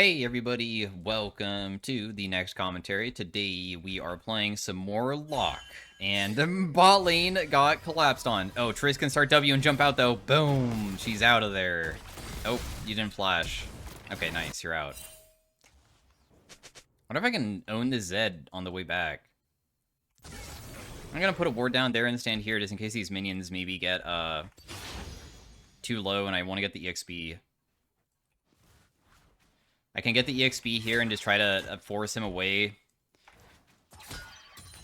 Hey everybody, welcome to the next commentary. Today we are playing some more Locke, and the bot lane got collapsed on. Oh, Triss can start W and jump out though. Boom, she's out of there. Oh, you didn't flash. Okay, nice, you're out. Wonder if I can own the Zed on the way back. I'm gonna put a ward down there and stand here just in case these minions maybe get too low and I want to get the EXP. I can get the EXP here and just try to force him away.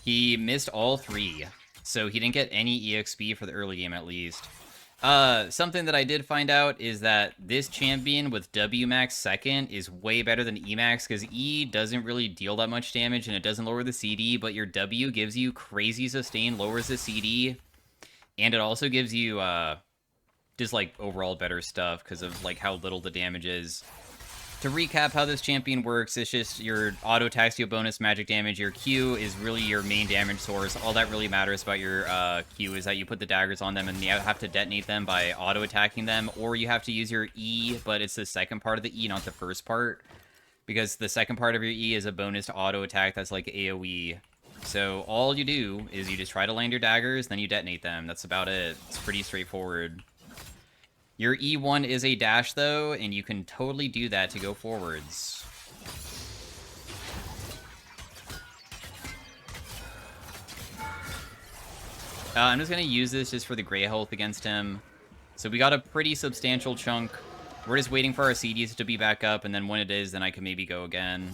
He missed all three, so he didn't get any EXP for the early game at least. Something that I did find out is that this champion with W max second is way better than E max because E doesn't really deal that much damage and it doesn't lower the CD, but your W gives you crazy sustain, lowers the CD, and it also gives you just like overall better stuff because of like how little the damage is. To recap how this champion works, it's just your auto attacks you bonus magic damage. Your Q is really your main damage source. All that really matters about your Q is that you put the daggers on them and you have to detonate them by auto attacking them, or you have to use your E, but it's the second part of the E, not the first part, because the second part of your E is a bonus to auto attack that's like AoE. So all you do is you just try to land your daggers, then you detonate them. That's about it. It's pretty straightforward. Your E1 is a dash, though, and you can totally do that to go forwards. I'm just going to use this just for the gray health against him. So we got a pretty substantial chunk. We're just waiting for our CDs to be back up, and then when it is, then I can maybe go again.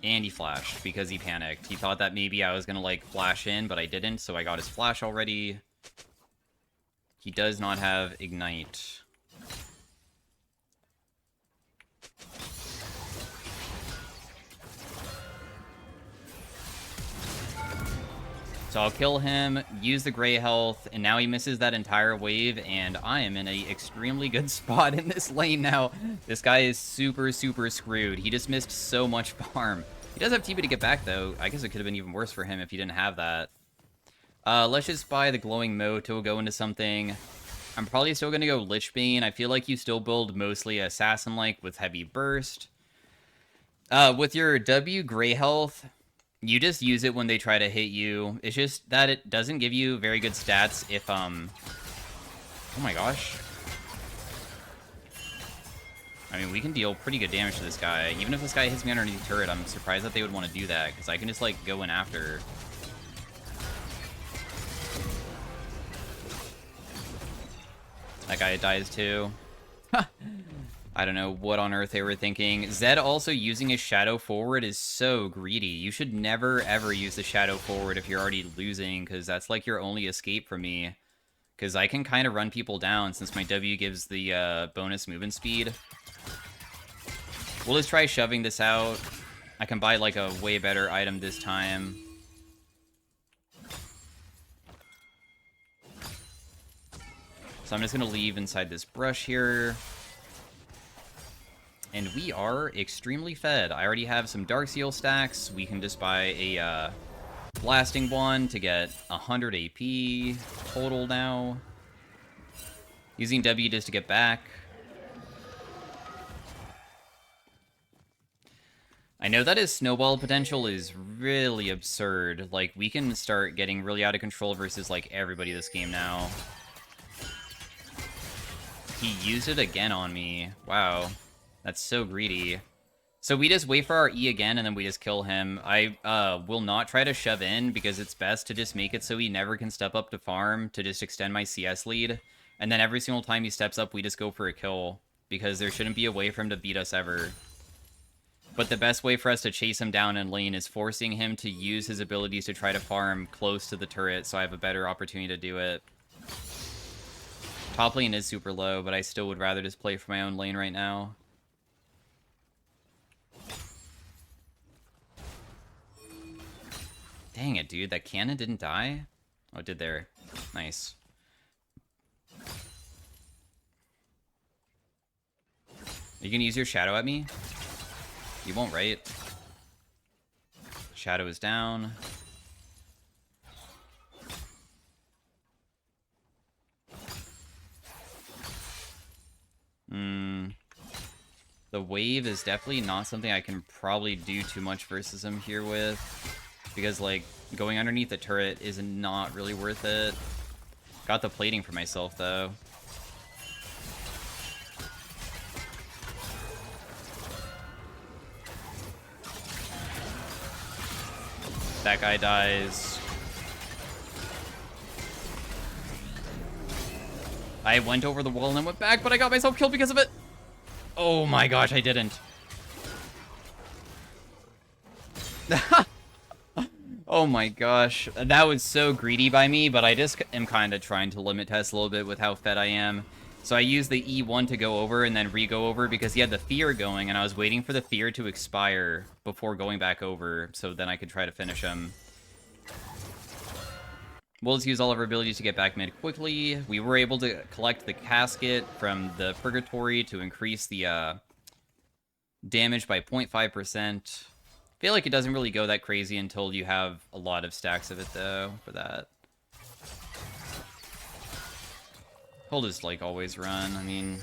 And he flashed because he panicked. He thought that maybe I was going to, like, flash in, but I didn't, so I got his flash already. He does not have Ignite. So I'll kill him, use the gray health, and now he misses that entire wave, and I am in an extremely good spot in this lane now. This guy is super, super screwed. He just missed so much farm. He does have TP to get back, though. I guess it could have been even worse for him if he didn't have that. Let's just buy the glowing moat to go into something. I'm probably still going to go Lichbane. I feel like you still build mostly assassin-like with heavy burst. With your W gray health, you just use it when they try to hit you. It's just that it doesn't give you very good stats if, oh my gosh. I mean, we can deal pretty good damage to this guy. Even if this guy hits me underneath the turret, I'm surprised that they would want to do that, because I can just, like, go in after. That guy dies too. I don't know what on earth they were thinking. Zed also using his shadow forward is so greedy. You should never, ever use the shadow forward if you're already losing, because that's like your only escape from me. Because I can kind of run people down since my W gives the bonus movement speed. We'll just try shoving this out. I can buy like a way better item this time. So I'm just going to leave inside this brush here. And we are extremely fed. I already have some Dark Seal stacks. We can just buy a blasting one to get 100 AP total now. Using W just to get back. I know that his snowball potential is really absurd. Like, we can start getting really out of control versus, like, everybody this game now. He used it again on me. Wow. That's so greedy. So we just wait for our E again, and then we just kill him. I will not try to shove in, because it's best to just make it so he never can step up to farm to just extend my CS lead. And then every single time he steps up, we just go for a kill, because there shouldn't be a way for him to beat us ever. But the best way for us to chase him down in lane is forcing him to use his abilities to try to farm close to the turret, so I have a better opportunity to do it. Top lane is super low, but I still would rather just play for my own lane right now. Dang it, dude. That cannon didn't die? Oh, it did there. Nice. You can use your shadow at me? You won't, right? Shadow is down. The wave is definitely not something I can probably do too much versus him here with. Because, like, going underneath the turret is not really worth it. Got the plating for myself, though. That guy dies. I went over the wall and then went back, but I got myself killed because of it. Oh my gosh, I didn't. Oh my gosh. That was so greedy by me, but I just am kind of trying to limit test a little bit with how fed I am. So I used the E1 to go over and then re-go over because he had the fear going, and I was waiting for the fear to expire before going back over, so then I could try to finish him. We'll just use all of our abilities to get back mid quickly. We were able to collect the casket from the Purgatory to increase the damage by 0.5%. I feel like it doesn't really go that crazy until you have a lot of stacks of it, though, for that. He'll just, like, always run. I mean,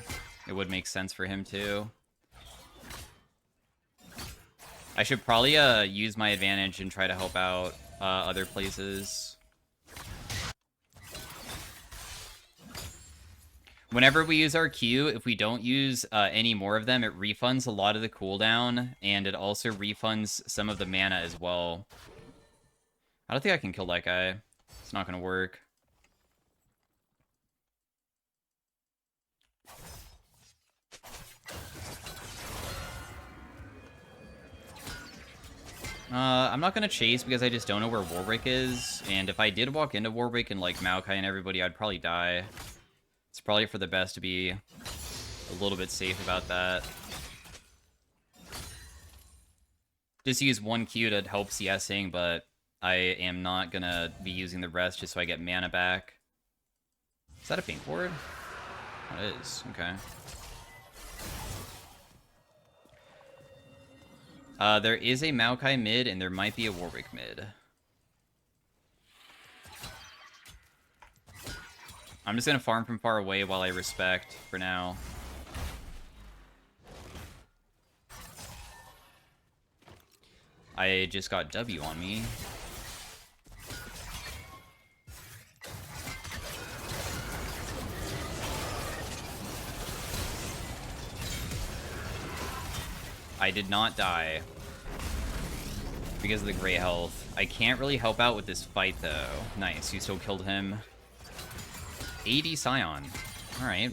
it would make sense for him, too. I should probably use my advantage and try to help out other places. Whenever we use our Q, if we don't use any more of them, it refunds a lot of the cooldown, and it also refunds some of the mana as well. I don't think I can kill that guy. It's not gonna work. I'm not gonna chase because I just don't know where Warwick is, and if I did walk into Warwick and, like, Maokai and everybody, I'd probably die. It's probably for the best to be a little bit safe about that. Just use one Q to help CSing, but I am not gonna be using the rest just so I get mana back. Is that a pink ward? Oh, it is. Okay. There is a Maokai mid, and there might be a Warwick mid. I'm just gonna farm from far away while I respect for now. I just got W on me. I did not die because of the gray health. I can't really help out with this fight, though. Nice, you still killed him. 80 Scion. Alright.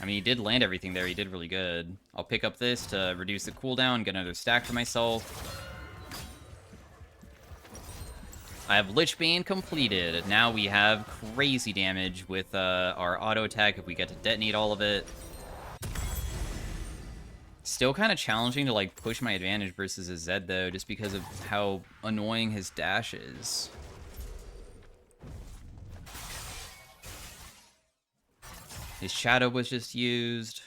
I mean, he did land everything there. He did really good. I'll pick up this to reduce the cooldown, get another stack for myself. I have Lich Bane completed. Now we have crazy damage with our auto attack if we get to detonate all of it. Still kind of challenging to, like, push my advantage versus a Zed, though, just because of how annoying his dash is. His shadow was just used.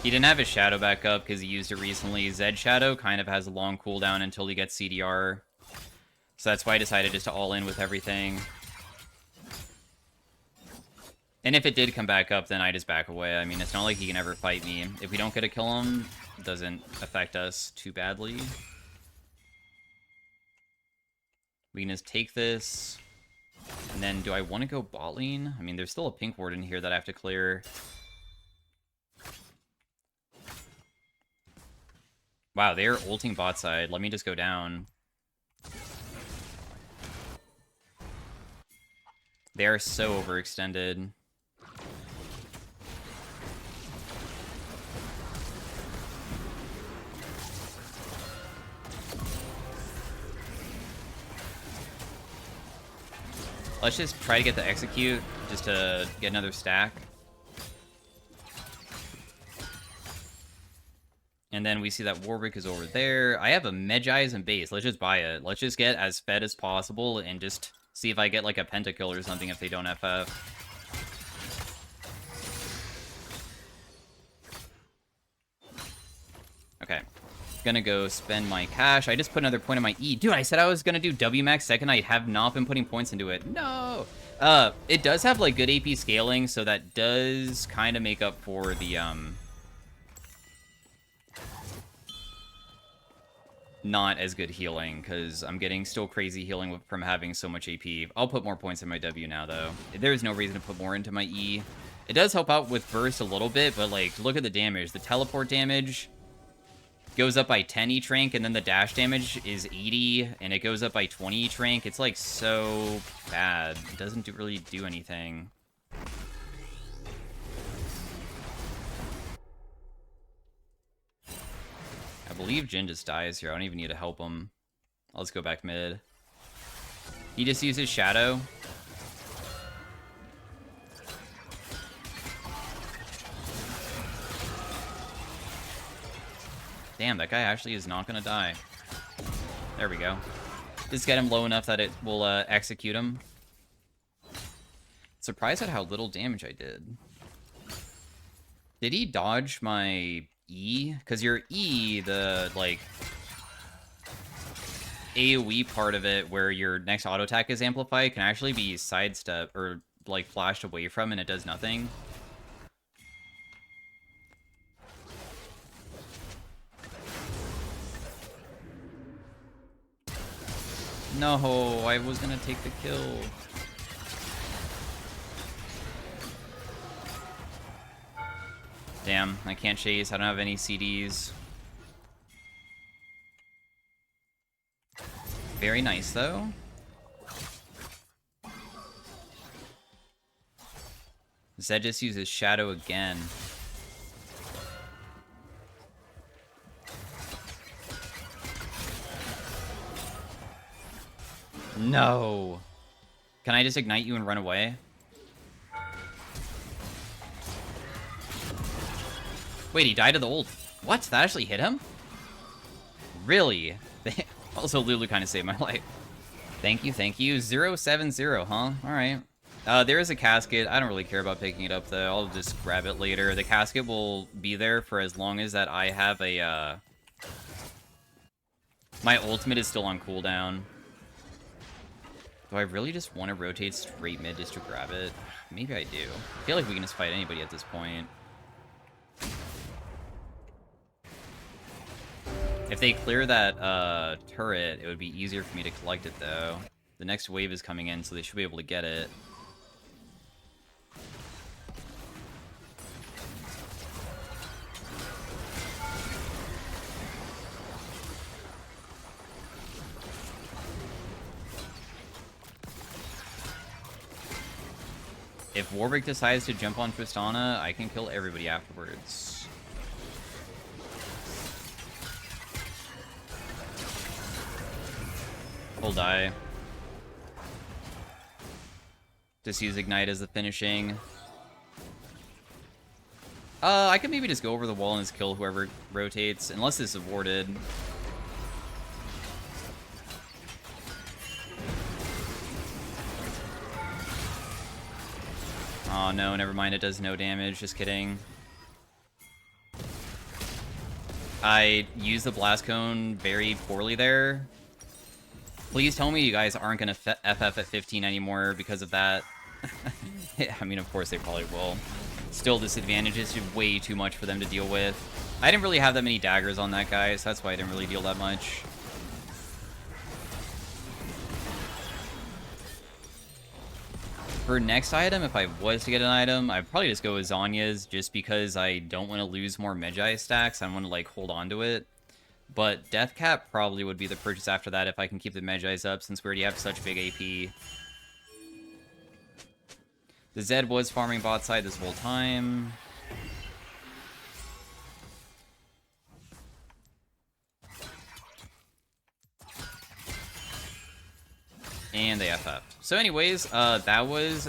He didn't have his shadow back up because he used it recently. Zed shadow kind of has a long cooldown until he gets CDR. So that's why I decided just to all in with everything. And if it did come back up, then I just back away. I mean, it's not like he can ever fight me. If we don't get a kill him, it doesn't affect us too badly. We can just take this. And then, do I want to go bot lane? I mean, there's still a pink ward in here that I have to clear. Wow, they're ulting bot side. Let me just go down. They are so overextended. Let's just try to get the execute, just to get another stack. And then we see that Warwick is over there. I have a Medjai's and base. Let's just buy it. Let's just get as fed as possible and just see if I get, like, a pentakill or something if they don't FF. Okay. Gonna go spend my cash. I just put another point on my E. Dude, I said I was gonna do W max second. I have not been putting points into it. No! It does have, like, good AP scaling, so that does kind of make up for the, not as good healing, because I'm getting still crazy healing from having so much AP. I'll put more points in my W now, though. There's no reason to put more into my E. It does help out with burst a little bit, but, like, look at the damage. The teleport damage goes up by 10 each rank, and then the dash damage is 80, and it goes up by 20 each rank. It's, like, so bad. It doesn't really do anything. I believe Jin just dies here. I don't even need to help him. I'll just go back mid. He just uses Shadow. Damn, that guy actually is not gonna die. There we go. Just get him low enough that it will execute him. Surprised at how little damage I did. Did he dodge my E? Because your E, the, like, AoE part of it where your next auto attack is amplified can actually be sidestep or, like, flashed away from, and it does nothing. No, I was gonna take the kill. Damn, I can't chase. I don't have any CDs. Very nice, though. Zed just uses Shadow again. No. Can I just ignite you and run away? Wait, he died to the ult. What? That actually hit him? Really? Also, Lulu kind of saved my life. Thank you, thank you. 070, huh? Alright. There is a casket. I don't really care about picking it up, though. I'll just grab it later. The casket will be there for as long as that I have a, my ultimate is still on cooldown. Do I really just want to rotate straight mid just to grab it? Maybe I do. I feel like we can just fight anybody at this point. If they clear that turret, it would be easier for me to collect it, though. The next wave is coming in, so they should be able to get it. If Warwick decides to jump on Tristana, I can kill everybody afterwards. He'll die. Just use Ignite as the finishing. I could maybe just go over the wall and just kill whoever rotates, unless this is warded. Oh no, never mind, it does no damage, just kidding. I used the Blast Cone very poorly there. Please tell me you guys aren't gonna FF at 15 anymore because of that. I mean, of course they probably will. Still, disadvantage is way too much for them to deal with. I didn't really have that many daggers on that guy, so that's why I didn't really deal that much. For next item, if I was to get an item, I'd probably just go with Zanya's, just because I don't want to lose more Magi stacks. I want to, like, hold on to it. But Deathcap probably would be the purchase after that if I can keep the Magi's up, since we already have such big AP. The Zed was farming bot side this whole time. And they FF'd. So anyways, that was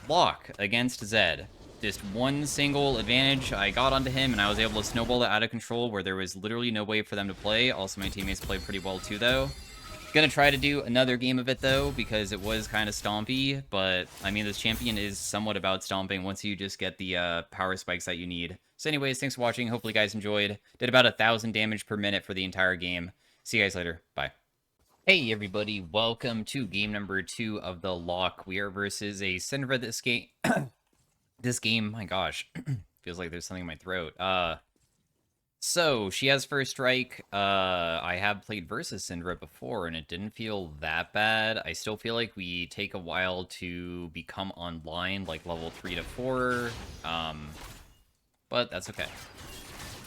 Locke against Zed. Just one single advantage I got onto him, and I was able to snowball it out of control where there was literally no way for them to play. Also, my teammates played pretty well too, though. Gonna try to do another game of it, though, because it was kind of stompy, but, I mean, this champion is somewhat about stomping once you just get the power spikes that you need. So anyways, thanks for watching. Hopefully you guys enjoyed. Did about 1,000 damage per minute for the entire game. See you guys later. Bye. Hey everybody, welcome to game number 2 of the lock. We are versus a Syndra this game. This game, my gosh, feels like there's something in my throat. So she has first strike. I have played versus Syndra before, and it didn't feel that bad. I still feel like we take a while to become online, like level 3 to 4. But that's okay.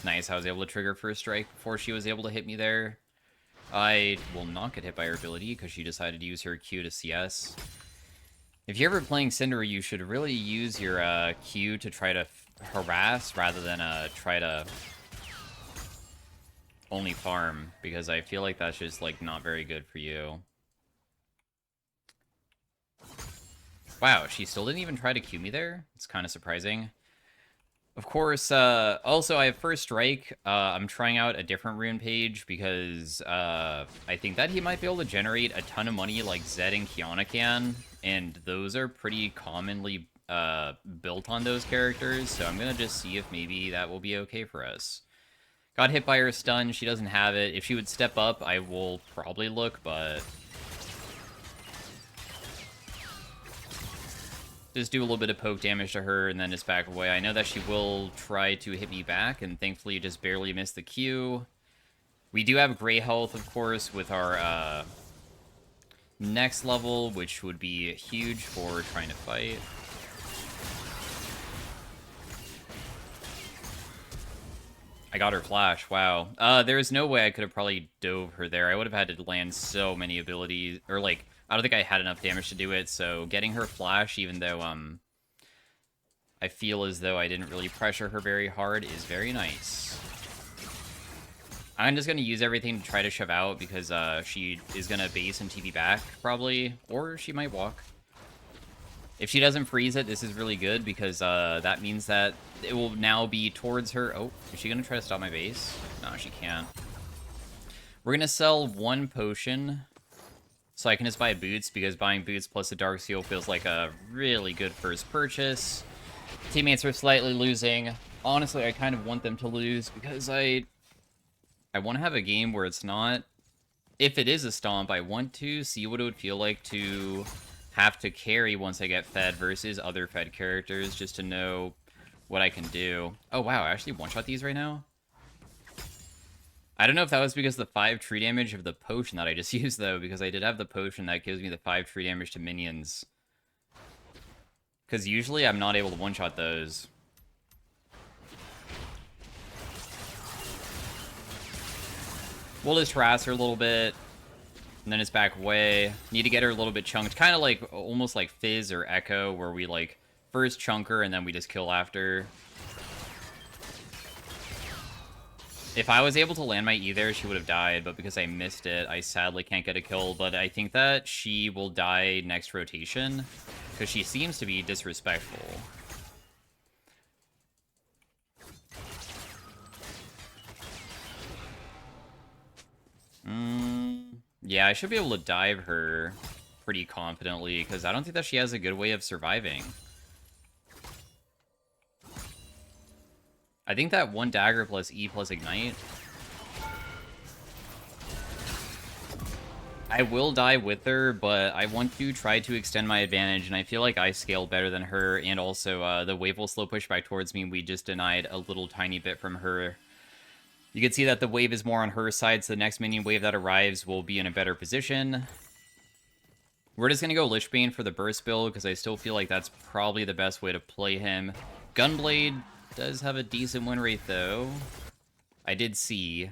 Nice, I was able to trigger first strike before she was able to hit me there. I will not get hit by her ability because she decided to use her Q to CS. If you're ever playing Syndra, you should really use your Q to try to harass rather than try to only farm, because I feel like that's just like not very good for you. Wow, she still didn't even try to Q me there? It's kind of surprising. Of course, also I have first strike. I'm trying out a different rune page because I think that he might be able to generate a ton of money like Zed and Kiana can, and those are pretty commonly built on those characters, so I'm gonna just see if maybe that will be okay for us. Got hit by her stun, she doesn't have it. If she would step up, I will probably look, but just do a little bit of poke damage to her and then just back away. I know that she will try to hit me back, and thankfully just barely missed the Q. We do have gray health, of course, with our next level, which would be huge for trying to fight. I got her flash, wow. There's no way I could have probably dove her there. I would have had to land so many abilities, or like, I don't think I had enough damage to do it, so getting her flash, even though I feel as though I didn't really pressure her very hard, is very nice. I'm just going to use everything to try to shove out, because she is going to base and TP back, probably, or she might walk. If she doesn't freeze it, this is really good, because that means that it will now be towards her. Oh, is she going to try to stop my base? No, she can't. We're going to sell one potion, so I can just buy boots, because buying boots plus a Dark Seal feels like a really good first purchase. Teammates are slightly losing. Honestly, I kind of want them to lose, because I want to have a game where it's not... If it is a stomp, I want to see what it would feel like to have to carry once I get fed versus other fed characters, just to know what I can do. Oh wow, I actually one-shot these right now? I don't know if that was because of the 5 tree damage of the potion that I just used, though, because I did have the potion that gives me the 5 tree damage to minions. Because usually I'm not able to one-shot those. We'll just harass her a little bit, and then it's back away. Need to get her a little bit chunked. Kind of like, almost like Fizz or Echo, where we, like, first chunk her and then we just kill after. If I was able to land my E there, she would have died, but because I missed it, I sadly can't get a kill. But I think that she will die next rotation, because she seems to be disrespectful. Yeah, I should be able to dive her pretty confidently, because I don't think that she has a good way of surviving. I think that 1 dagger plus E plus ignite. I will die with her, but I want to try to extend my advantage, and I feel like I scale better than her, and also the wave will slow push back towards me. We just denied a little tiny bit from her. You can see that the wave is more on her side, so the next minion wave that arrives will be in a better position. We're just going to go Lichbane for the burst build, because I still feel like that's probably the best way to play him. Gunblade does have a decent win rate, though. I did see.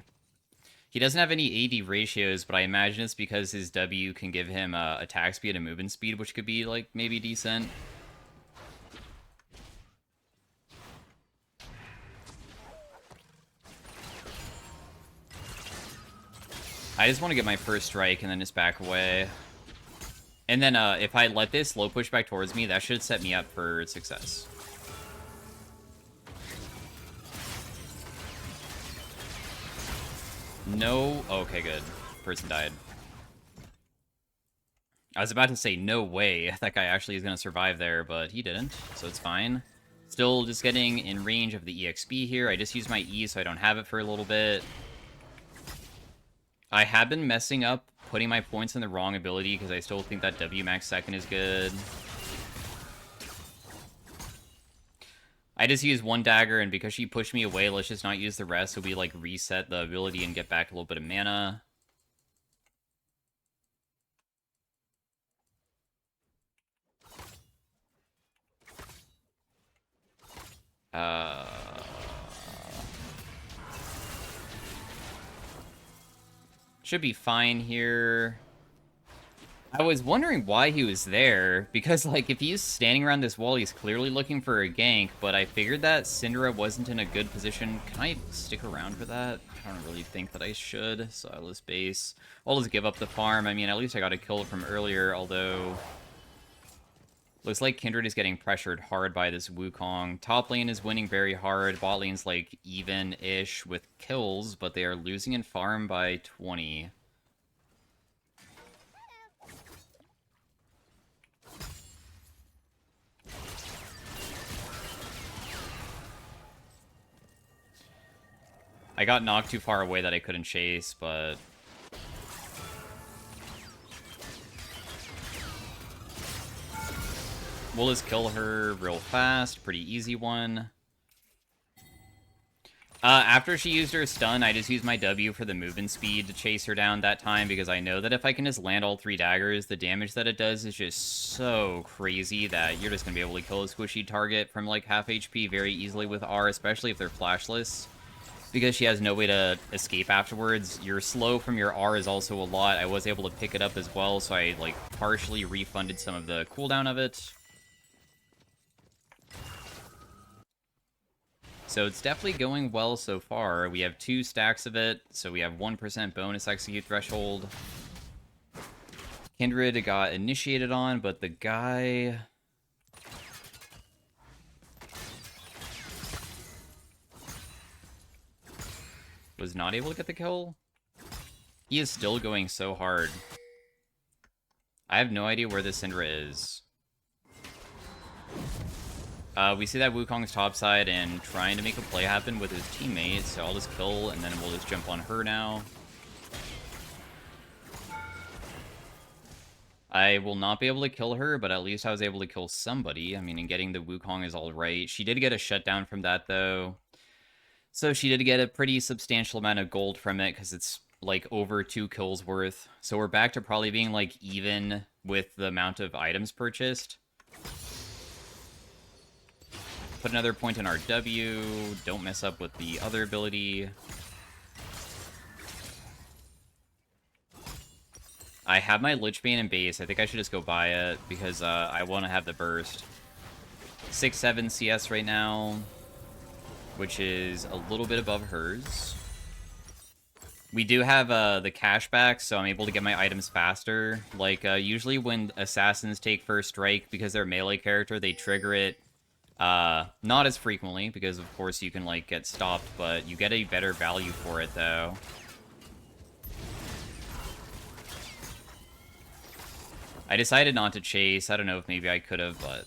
He doesn't have any AD ratios, but I imagine it's because his W can give him attack speed and movement speed, which could be, like, maybe decent. I just want to get my first strike and then just back away. And then if I let this low push back towards me, that should set me up for success. No. Okay, good. Person died. I was about to say, no way, that guy actually is going to survive there, but he didn't, so it's fine. Still just getting in range of the EXP here. I just used my E so I don't have it for a little bit. I have been messing up putting my points in the wrong ability because I still think that W max second is good. I just used one dagger, and because she pushed me away, let's just not use the rest so we, like, reset the ability and get back a little bit of mana. Should be fine here. I was wondering why he was there, because, like, if he's standing around this wall, he's clearly looking for a gank, but I figured that Syndra wasn't in a good position. Can I stick around for that? I don't really think that I should, so I'll just base. I'll just give up the farm. I mean, at least I got a kill from earlier, although... Looks like Kindred is getting pressured hard by this Wukong. Top lane is winning very hard. Bot lane's, like, even-ish with kills, but they are losing in farm by 20. I got knocked too far away that I couldn't chase, but... We'll just kill her real fast. Pretty easy one. After she used her stun, I just used my W for the movement speed to chase her down that time, because I know that if I can just land all 3 daggers, the damage that it does is just so crazy that you're just going to be able to kill a squishy target from, like, half HP very easily with R, especially if they're flashless. Because she has no way to escape afterwards. Your slow from your R is also a lot. I was able to pick it up as well, so I, like, partially refunded some of the cooldown of it. So it's definitely going well so far. We have 2 stacks of it, so we have 1% bonus execute threshold. Kindred got initiated on, but the guy... was not able to get the kill. He is still going so hard. I have no idea where this Syndra is. We see that Wukong's topside and trying to make a play happen with his teammate, so I'll just kill, and then we'll just jump on her now. I will not be able to kill her, but at least I was able to kill somebody. I mean, and getting the Wukong is alright. She did get a shutdown from that, though. So she did get a pretty substantial amount of gold from it, because it's, like, over 2 kills worth. So we're back to probably being, like, even with the amount of items purchased. Put another point in our W. Don't mess up with the other ability. I have my Lich Bane in base. I think I should just go buy it, because I want to have the burst. 6-7 CS right now, which is a little bit above hers. We do have the cashback, so I'm able to get my items faster. Like, usually when assassins take first strike, because they're a melee character, they trigger it not as frequently, because of course you can, like, get stopped, but you get a better value for it, though. I decided not to chase. I don't know if maybe I could have, but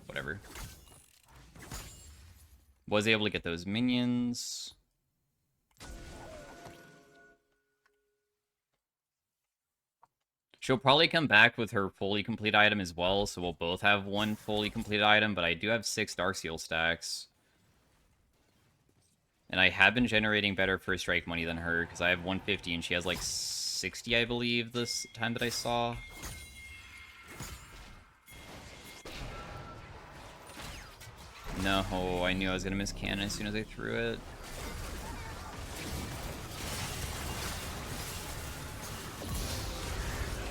whatever. Was able to get those minions. She'll probably come back with her fully complete item as well, so we'll both have 1 fully complete item, but I do have 6 Darksteel stacks. And I have been generating better first strike money than her, because I have 150 and she has like 60, I believe, this time that I saw. No, I knew I was going to miss cannon as soon as I threw it.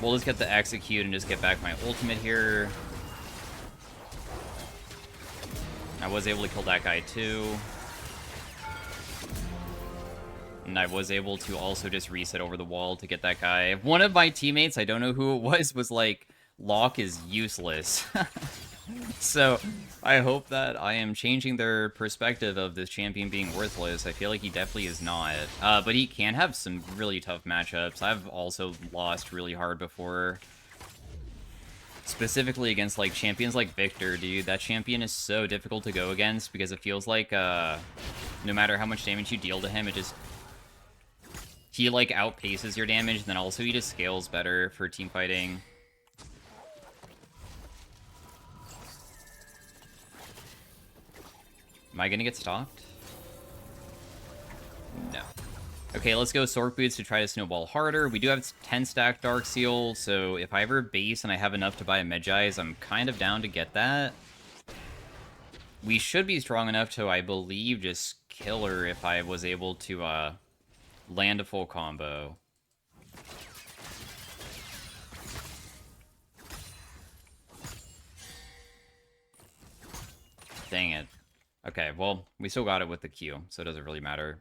We'll just get the execute and just get back my ultimate here. I was able to kill that guy too. And I was able to also just reset over the wall to get that guy. One of my teammates, I don't know who it was like, Locke is useless. So, I hope that I am changing their perspective of this champion being worthless. I feel like he definitely is not. But he can have some really tough matchups. I've also lost really hard before. Specifically against, like, champions like Victor, dude. That champion is so difficult to go against because it feels like, no matter how much damage you deal to him, it just... He, like, outpaces your damage, and then also he just scales better for team fighting. Am I gonna get stopped? No. Okay, let's go Sork Boots to try to snowball harder. We do have 10 stack Dark Seal, so if I ever base and I have enough to buy a Medjai's, I'm kind of down to get that. We should be strong enough to, I believe, just kill her if I was able to land a full combo. Dang it. Okay, well, we still got it with the Q, so it doesn't really matter.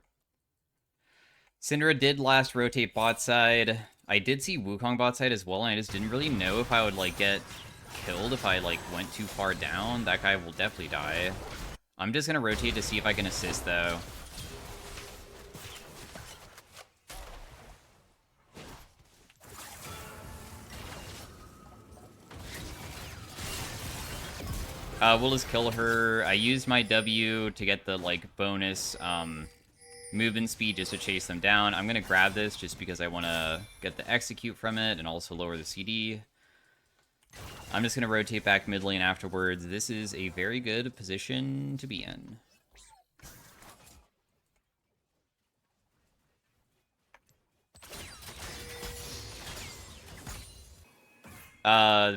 Syndra did last rotate bot side. I did see Wukong bot side as well, and I just didn't really know if I would, like, get killed if I, like, went too far down. That guy will definitely die. I'm just gonna rotate to see if I can assist, though. We'll just kill her. I used my W to get the, like, bonus, movement speed just to chase them down. I'm gonna grab this just because I want to get the execute from it and also lower the CD. I'm just gonna rotate back mid lane afterwards. This is a very good position to be in.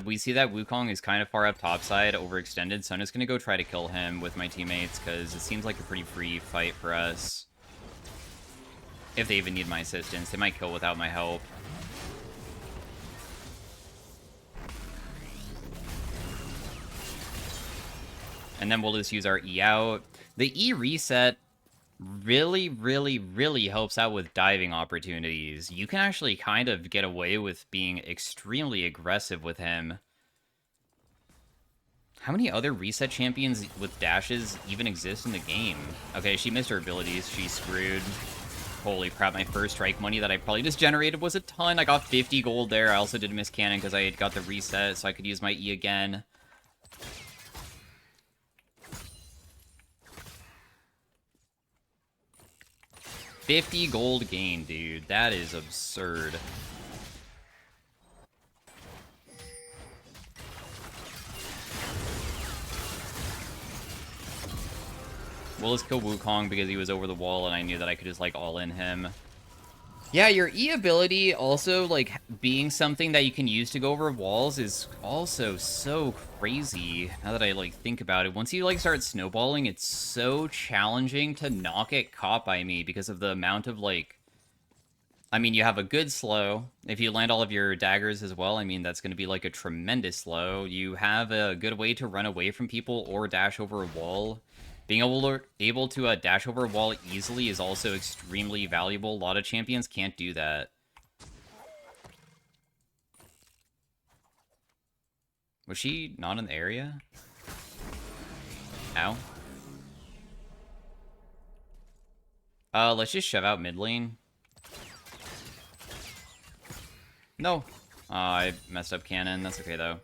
We see that Wukong is kind of far up topside, overextended, so I'm just gonna go try to kill him with my teammates because it seems like a pretty free fight for us. If they even need my assistance, they might kill without my help. And then we'll just use our E out. The E reset really, really, really helps out with diving opportunities. You can actually kind of get away with being extremely aggressive with him. How many other reset champions with dashes even exist in the game? Okay, she missed her abilities. She's screwed. Holy crap, my first strike money that I probably just generated was a ton. I got 50 gold there. I also did miss cannon because I got the reset, so I could use my E again. $50 gold gain, dude. That is absurd. We'll just kill Wukong because he was over the wall and I knew that I could just, like, all-in him. Yeah, your E ability also, like, being something that you can use to go over walls is also so crazy, now that I, like, think about it. Once you, like, start snowballing, it's so challenging to not get caught by me because of the amount of, like... I mean, you have a good slow. If you land all of your daggers as well, I mean, that's going to be, like, a tremendous slow. You have a good way to run away from people or dash over a wall. Being able to dash over a wall easily is also extremely valuable. A lot of champions can't do that. Was she not in the area? Ow. Let's just shove out mid lane. No. I messed up cannon. That's okay, though.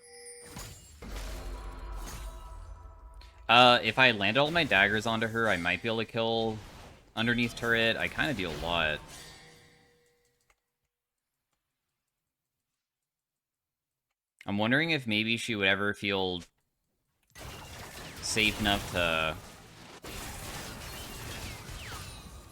If I landed all my daggers onto her, I might be able to kill underneath turret. I kind of deal a lot. I'm wondering if maybe she would ever feel safe enough to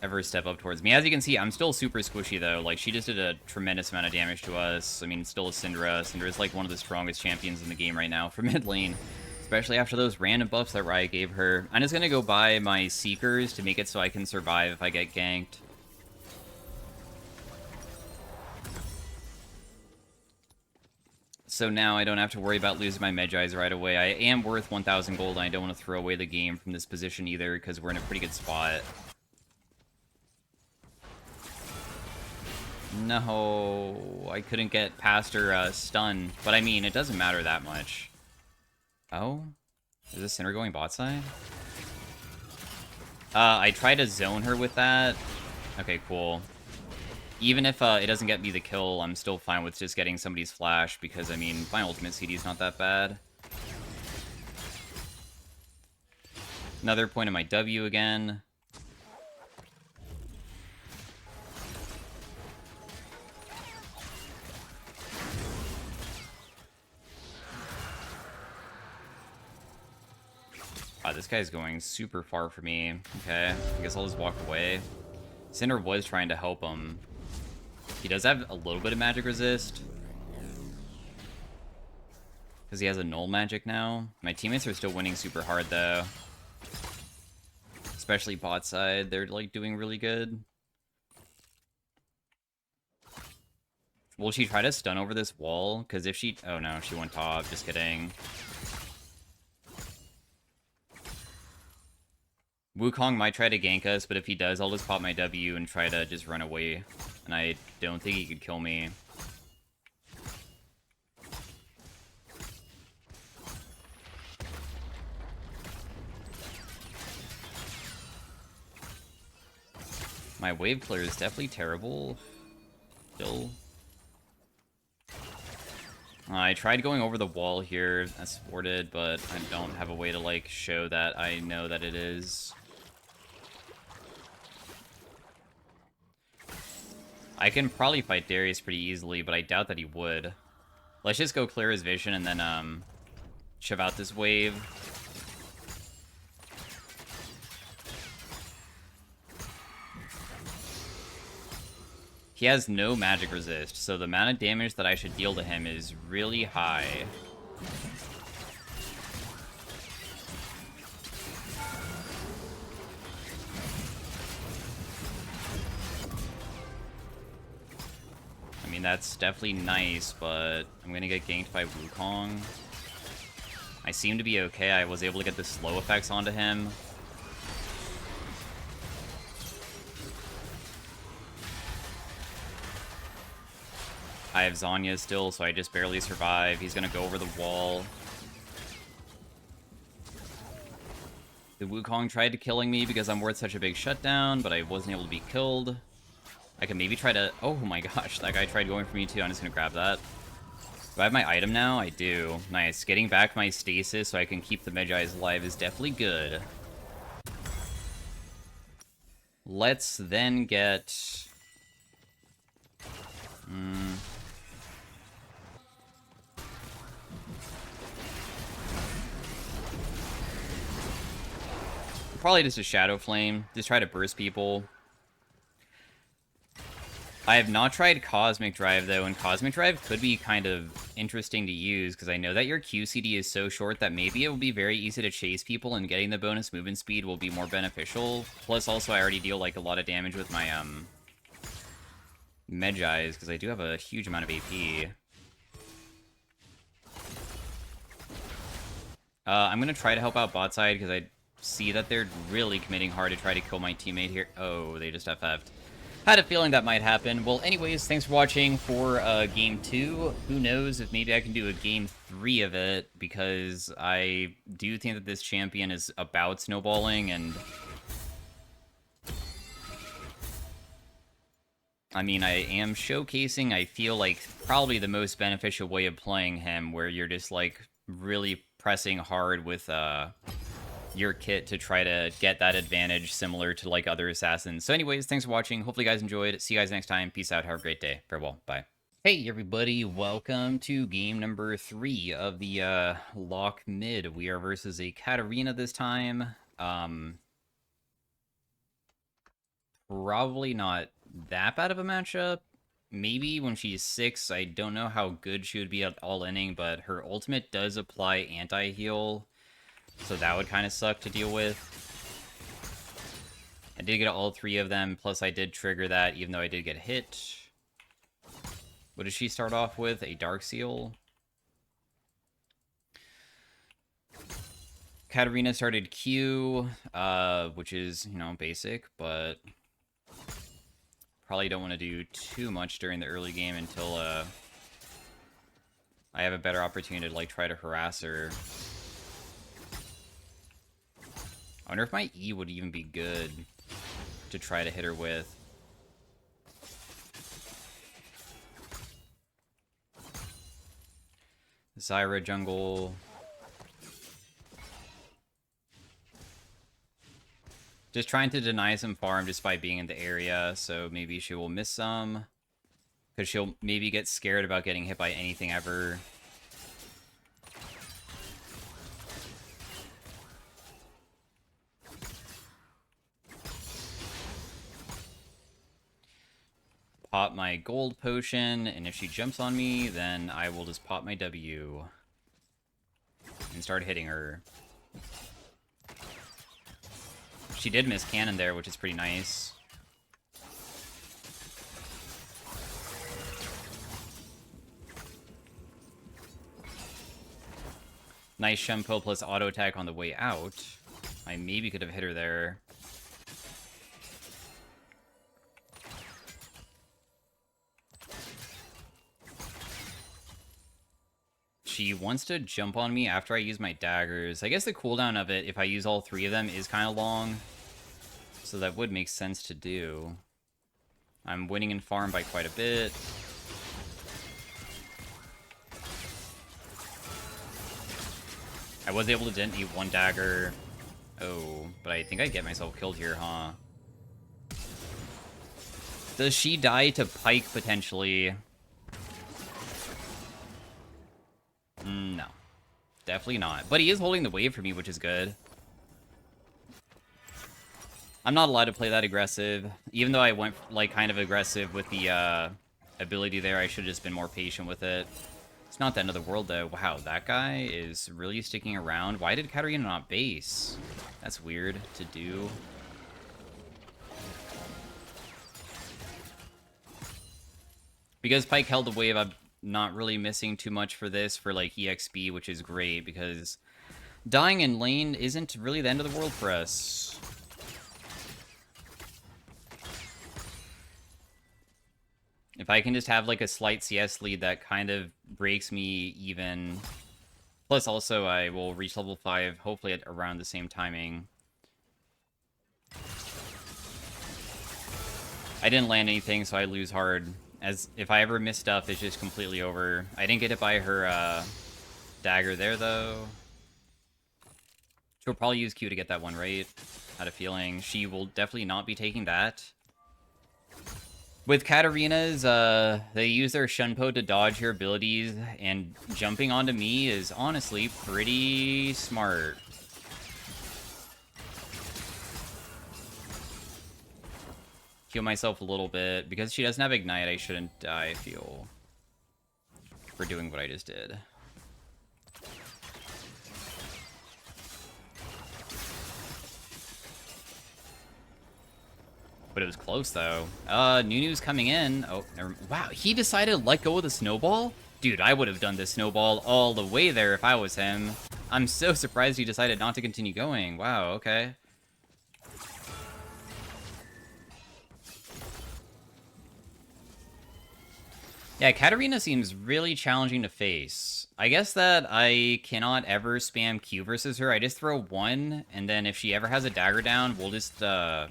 ever step up towards me. As you can see, I'm still super squishy, though. Like, she just did a tremendous amount of damage to us. I mean, still a Syndra. Syndra is, like, one of the strongest champions in the game right now for mid lane. Especially after those random buffs that Riot gave her. I'm just gonna go buy my Seekers to make it so I can survive if I get ganked. So now I don't have to worry about losing my Medjai's right away. I am worth 1,000 gold, and I don't want to throw away the game from this position either, because we're in a pretty good spot. No, I couldn't get past her stun. But I mean, it doesn't matter that much. Oh? Is this Syndra going bot side? I tried to zone her with that. Okay, cool. Even if it doesn't get me the kill, I'm still fine with just getting somebody's flash, because, I mean, my ultimate CD is not that bad. Another point of my W again. Wow, this guy's going super far for me. Okay, I guess I'll just walk away. Cinder was trying to help him. He does have a little bit of magic resist, because he has a null magic now. My teammates are still winning super hard, though. Especially bot side, they're, like, doing really good. Will she try to stun over this wall? Because if she... Oh, no, she went top. Just kidding. Wukong might try to gank us, but if he does, I'll just pop my W and try to just run away. And I don't think he could kill me. My wave clear is definitely terrible. Still. I tried going over the wall here. That's thwarted, but I don't have a way to, like, show that I know that it is. I can probably fight Darius pretty easily, but I doubt that he would. Let's just go clear his vision and then, shove out this wave. He has no magic resist, so the amount of damage that I should deal to him is really high. I mean, that's definitely nice, but I'm gonna get ganked by Wukong. I seem to be okay. I was able to get the slow effects onto him. I have Zanya still, so I just barely survive. He's gonna go over the wall. The Wukong tried to killing me because I'm worth such a big shutdown, but I wasn't able to be killed. I can maybe try to... Oh my gosh, that guy tried going for me too. I'm just gonna grab that. Do I have my item now? I do. Nice. Getting back my stasis so I can keep the Medjais alive is definitely good. Let's then get... Probably just a Shadow Flame. Just try to burst people. I have not tried Cosmic Drive, though, and Cosmic Drive could be kind of interesting to use, because I know that your QCD is so short that maybe it will be very easy to chase people, and getting the bonus movement speed will be more beneficial. Plus, also, I already deal, like, a lot of damage with my, Medjais, because I do have a huge amount of AP. I'm gonna try to help out bot side, because I see that they're really committing hard to try to kill my teammate here. Oh, they just FF'd. Had a feeling that might happen. Well, anyways, thanks for watching for Game 2. Who knows if maybe I can do a Game 3 of it, because I do think that this champion is about snowballing, and... I mean, I am showcasing, I feel like, probably the most beneficial way of playing him, where you're just, like, really pressing hard with, your kit to try to get that advantage similar to, like, other assassins. So anyways, thanks for watching. Hopefully you guys enjoyed. See you guys next time. Peace out. Have a great day. Farewell. Bye. Hey, everybody. Welcome to game number 3 of the, Locke Mid. We are versus a Katarina this time. Probably not that bad of a matchup. Maybe when she's 6, I don't know how good she would be at all-inning, but her ultimate does apply anti-heal, so that would kind of suck to deal with. I did get all 3 of them, plus I did trigger that, even though I did get hit. What did she start off with? A Dark Seal? Katarina started Q, which is, you know, basic, but... probably don't want to do too much during the early game until, I have a better opportunity to, like, try to harass her. I wonder if my E would even be good to try to hit her with. Zyra jungle. Just trying to deny some farm just by being in the area, so maybe she will miss some. Because she'll maybe get scared about getting hit by anything ever. Pop my gold potion, and if she jumps on me, then I will just pop my W. And start hitting her. She did miss cannon there, which is pretty nice. Nice Shunpo plus auto attack on the way out. I maybe could have hit her there. She wants to jump on me after I use my daggers. I guess the cooldown of it, if I use all three of them, is kind of long. So that would make sense to do. I'm winning in farm by quite a bit. I was able to detonate one dagger. Oh, but I think I get myself killed here, huh? Does she die to Pike, potentially? No. Definitely not. But he is holding the wave for me, which is good. I'm not allowed to play that aggressive. Even though I went, like, kind of aggressive with the ability there, I should have just been more patient with it. It's not the end of the world, though. Wow, that guy is really sticking around. Why did Katarina not base? That's weird to do. Because Pike held the wave, I'm not really missing too much for this, for, like, EXP, which is great, because dying in lane isn't really the end of the world for us. If I can just have, like, a slight CS lead, that kind of breaks me even. Plus, also, I will reach level 5, hopefully at around the same timing. I didn't land anything, so I lose hard. As if I ever miss stuff, it's just completely over. I didn't get it by her dagger there, though. She'll probably use Q to get that one right. Had a feeling. She will definitely not be taking that. With Katarina's, they use their Shunpo to dodge her abilities, and jumping onto me is honestly pretty smart. Heal myself a little bit. Because she doesn't have Ignite, I shouldn't die, I feel, for doing what I just did. But it was close, though. Nunu's coming in. Oh, wow, he decided to let go of the snowball? Dude, I would have done this snowball all the way there if I was him. I'm so surprised he decided not to continue going. Wow, okay. Yeah, Katarina seems really challenging to face. I guess that I cannot ever spam Q versus her. I just throw one, and then if she ever has a dagger down, we'll just, I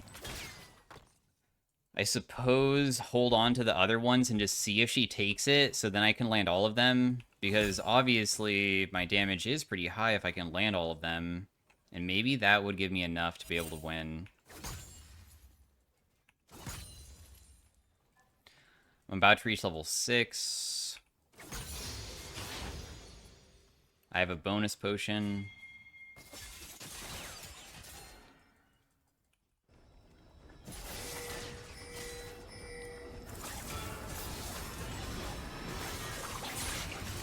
suppose, hold on to the other ones and just see if she takes it, so then I can land all of them. Because obviously, my damage is pretty high if I can land all of them. And maybe that would give me enough to be able to win. I'm about to reach level 6. I have a bonus potion.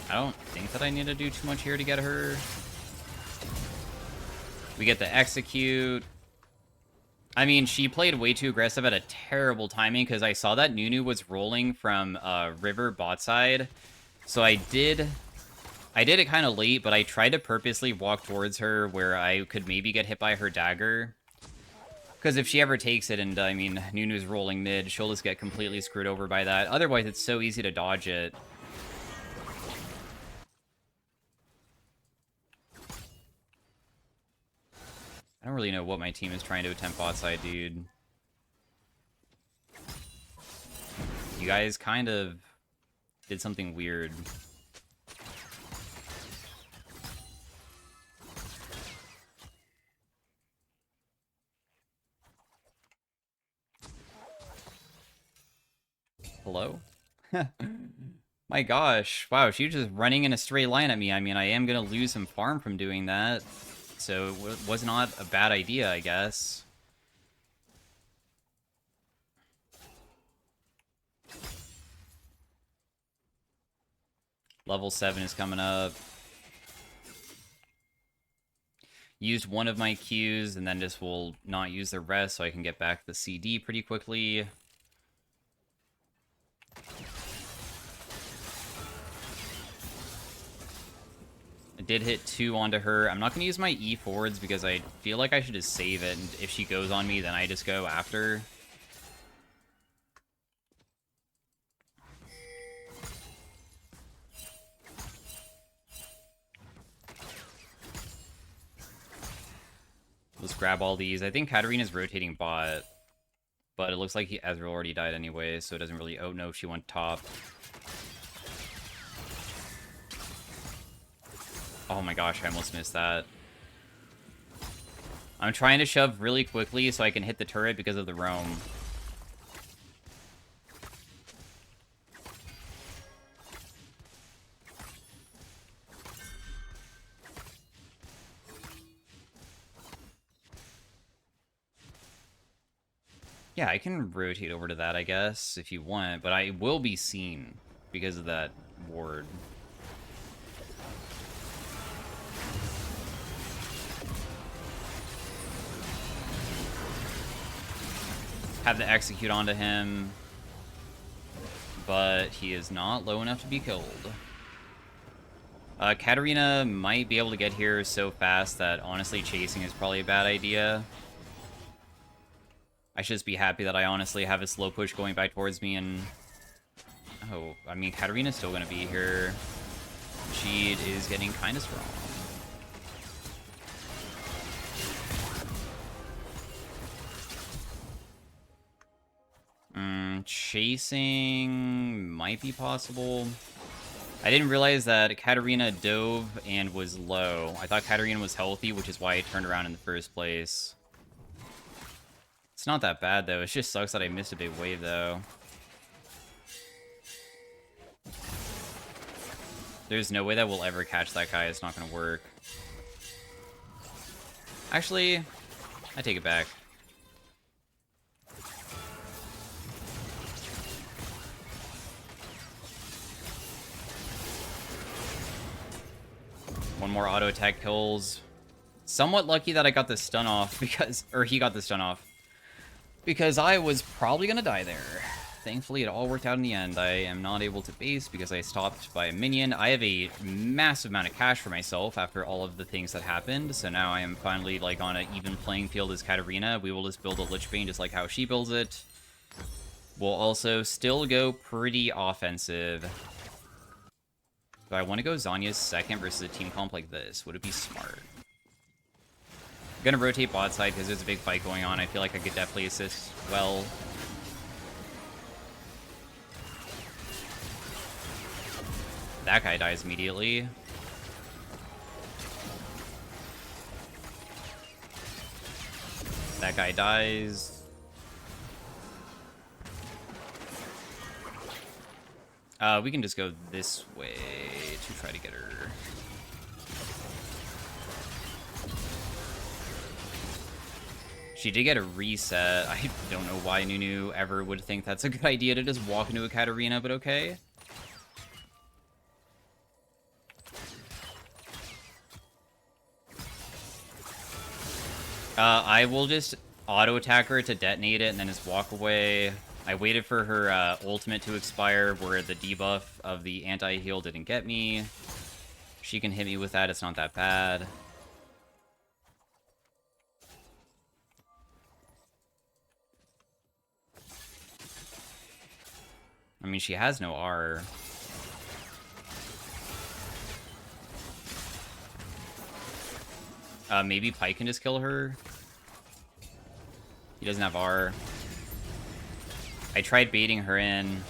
I don't think that I need to do too much here to get her. We get the execute. I mean, she played way too aggressive at a terrible timing because I saw that Nunu was rolling from river bot side. So I did it kind of late, but I tried to purposely walk towards her where I could maybe get hit by her dagger. Because if she ever takes it, and I mean, Nunu's rolling mid, she'll just get completely screwed over by that. Otherwise, it's so easy to dodge it. I don't really know what my team is trying to attempt bot side, dude. You guys kind of did something weird. Hello? My gosh. Wow, she was just running in a straight line at me. I mean, I am going to lose some farm from doing that. So it was not a bad idea, I guess. Level 7 is coming up. Used one of my Qs, and then just will not use the rest so I can get back the CD pretty quickly. I did hit 2 onto her. I'm not going to use my E forwards because I feel like I should just save it, and if she goes on me, then I just go after. Let's grab all these. I think Katarina's rotating bot, but it looks like Ezreal already died anyway, so it doesn't really... Oh, no, she went top. Oh my gosh, I almost missed that. I'm trying to shove really quickly so I can hit the turret because of the roam. Yeah, I can rotate over to that, I guess, if you want, but I will be seen because of that ward. Have to execute onto him, but he is not low enough to be killed. Katarina might be able to get here so fast that honestly chasing is probably a bad idea. I should just be happy that I honestly have a slow push going back towards me and... Oh, I mean, Katarina's still going to be here. Sheed is getting kind of strong. Chasing might be possible. I didn't realize that Katarina dove and was low. I thought Katarina was healthy, which is why I turned around in the first place. It's not that bad, though. It just sucks that I missed a big wave, though. There's no way that we'll ever catch that guy. It's not going to work. Actually, I take it back. One more auto attack kills. Somewhat lucky that I got the stun off because... Or he got the stun off. Because I was probably going to die there. Thankfully, it all worked out in the end. I am not able to base because I stopped by a minion. I have a massive amount of cash for myself after all of the things that happened. So now I am finally like on an even playing field as Katarina. We will just build a Lich Bane just like how she builds it. We'll also still go pretty offensive. Do I want to go Zhonya's second versus a team comp like this? Would it be smart? I'm gonna rotate bot side because there's a big fight going on. I feel like I could definitely assist well. That guy dies immediately. That guy dies. We can just go this way to try to get her. She did get a reset. I don't know why Nunu ever would think that's a good idea to just walk into a Katarina, but okay. I will just auto-attack her to detonate it and then just walk away. I waited for her ultimate to expire where the debuff of the anti-heal didn't get me. She can hit me with that, it's not that bad. I mean, she has no R. Maybe Pike can just kill her. He doesn't have R. I tried baiting her in.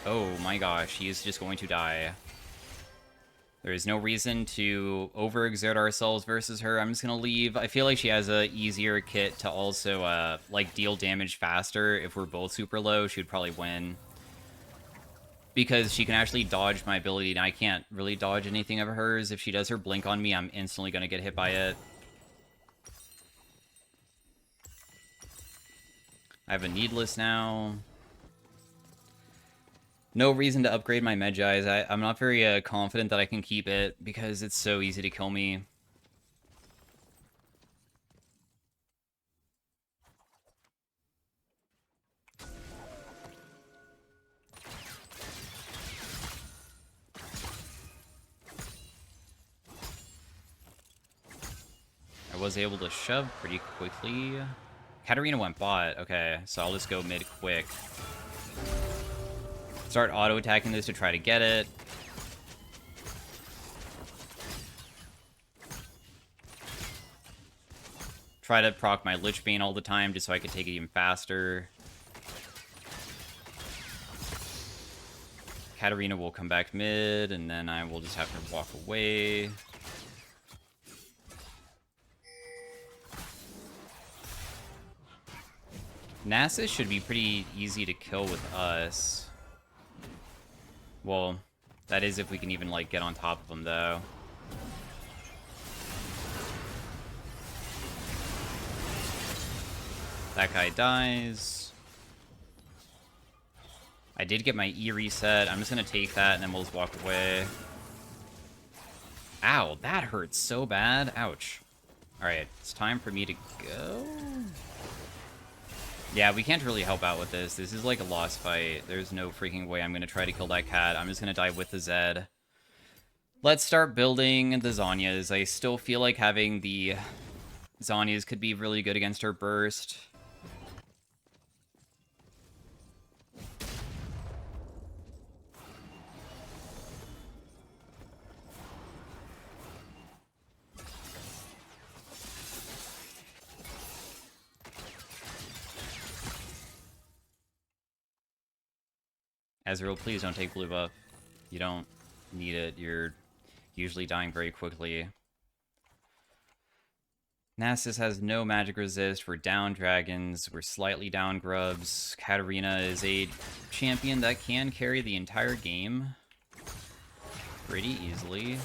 Oh my gosh, he is just going to die. There is no reason to overexert ourselves versus her. I'm just gonna leave. I feel like she has a easier kit to also like deal damage faster. If we're both super low, she would probably win. because she can actually dodge my ability, and I can't really dodge anything of hers. If she does her blink on me, I'm instantly going to get hit by it. I have a needless now. No reason to upgrade my Medjai's. I'm not very confident that I can keep it because it's so easy to kill me. I was able to shove pretty quickly. Katarina went bot. Okay, so I'll just go mid quick. Start auto-attacking this to try to get it. Try to proc my Lich Bane all the time just so I can take it even faster. Katarina will come back mid, and then I will just have to walk away. Nasus should be pretty easy to kill with us. Well, that is if we can even, like, get on top of him, though. That guy dies. I did get my E reset. I'm just gonna take that, and then we'll just walk away. Ow, that hurts so bad. Ouch. Alright, it's time for me to go. Yeah, we can't really help out with this. This is like a lost fight. There's no freaking way I'm going to try to kill that cat. I'm just going to die with the Zed. Let's start building the Zhonya's. I still feel like having the Zhonya's could be really good against her burst. Ezreal, please don't take blue buff. You don't need it. You're usually dying very quickly. Nasus has no magic resist. We're down dragons. We're slightly down grubs. Katarina is a champion that can carry the entire game pretty easily.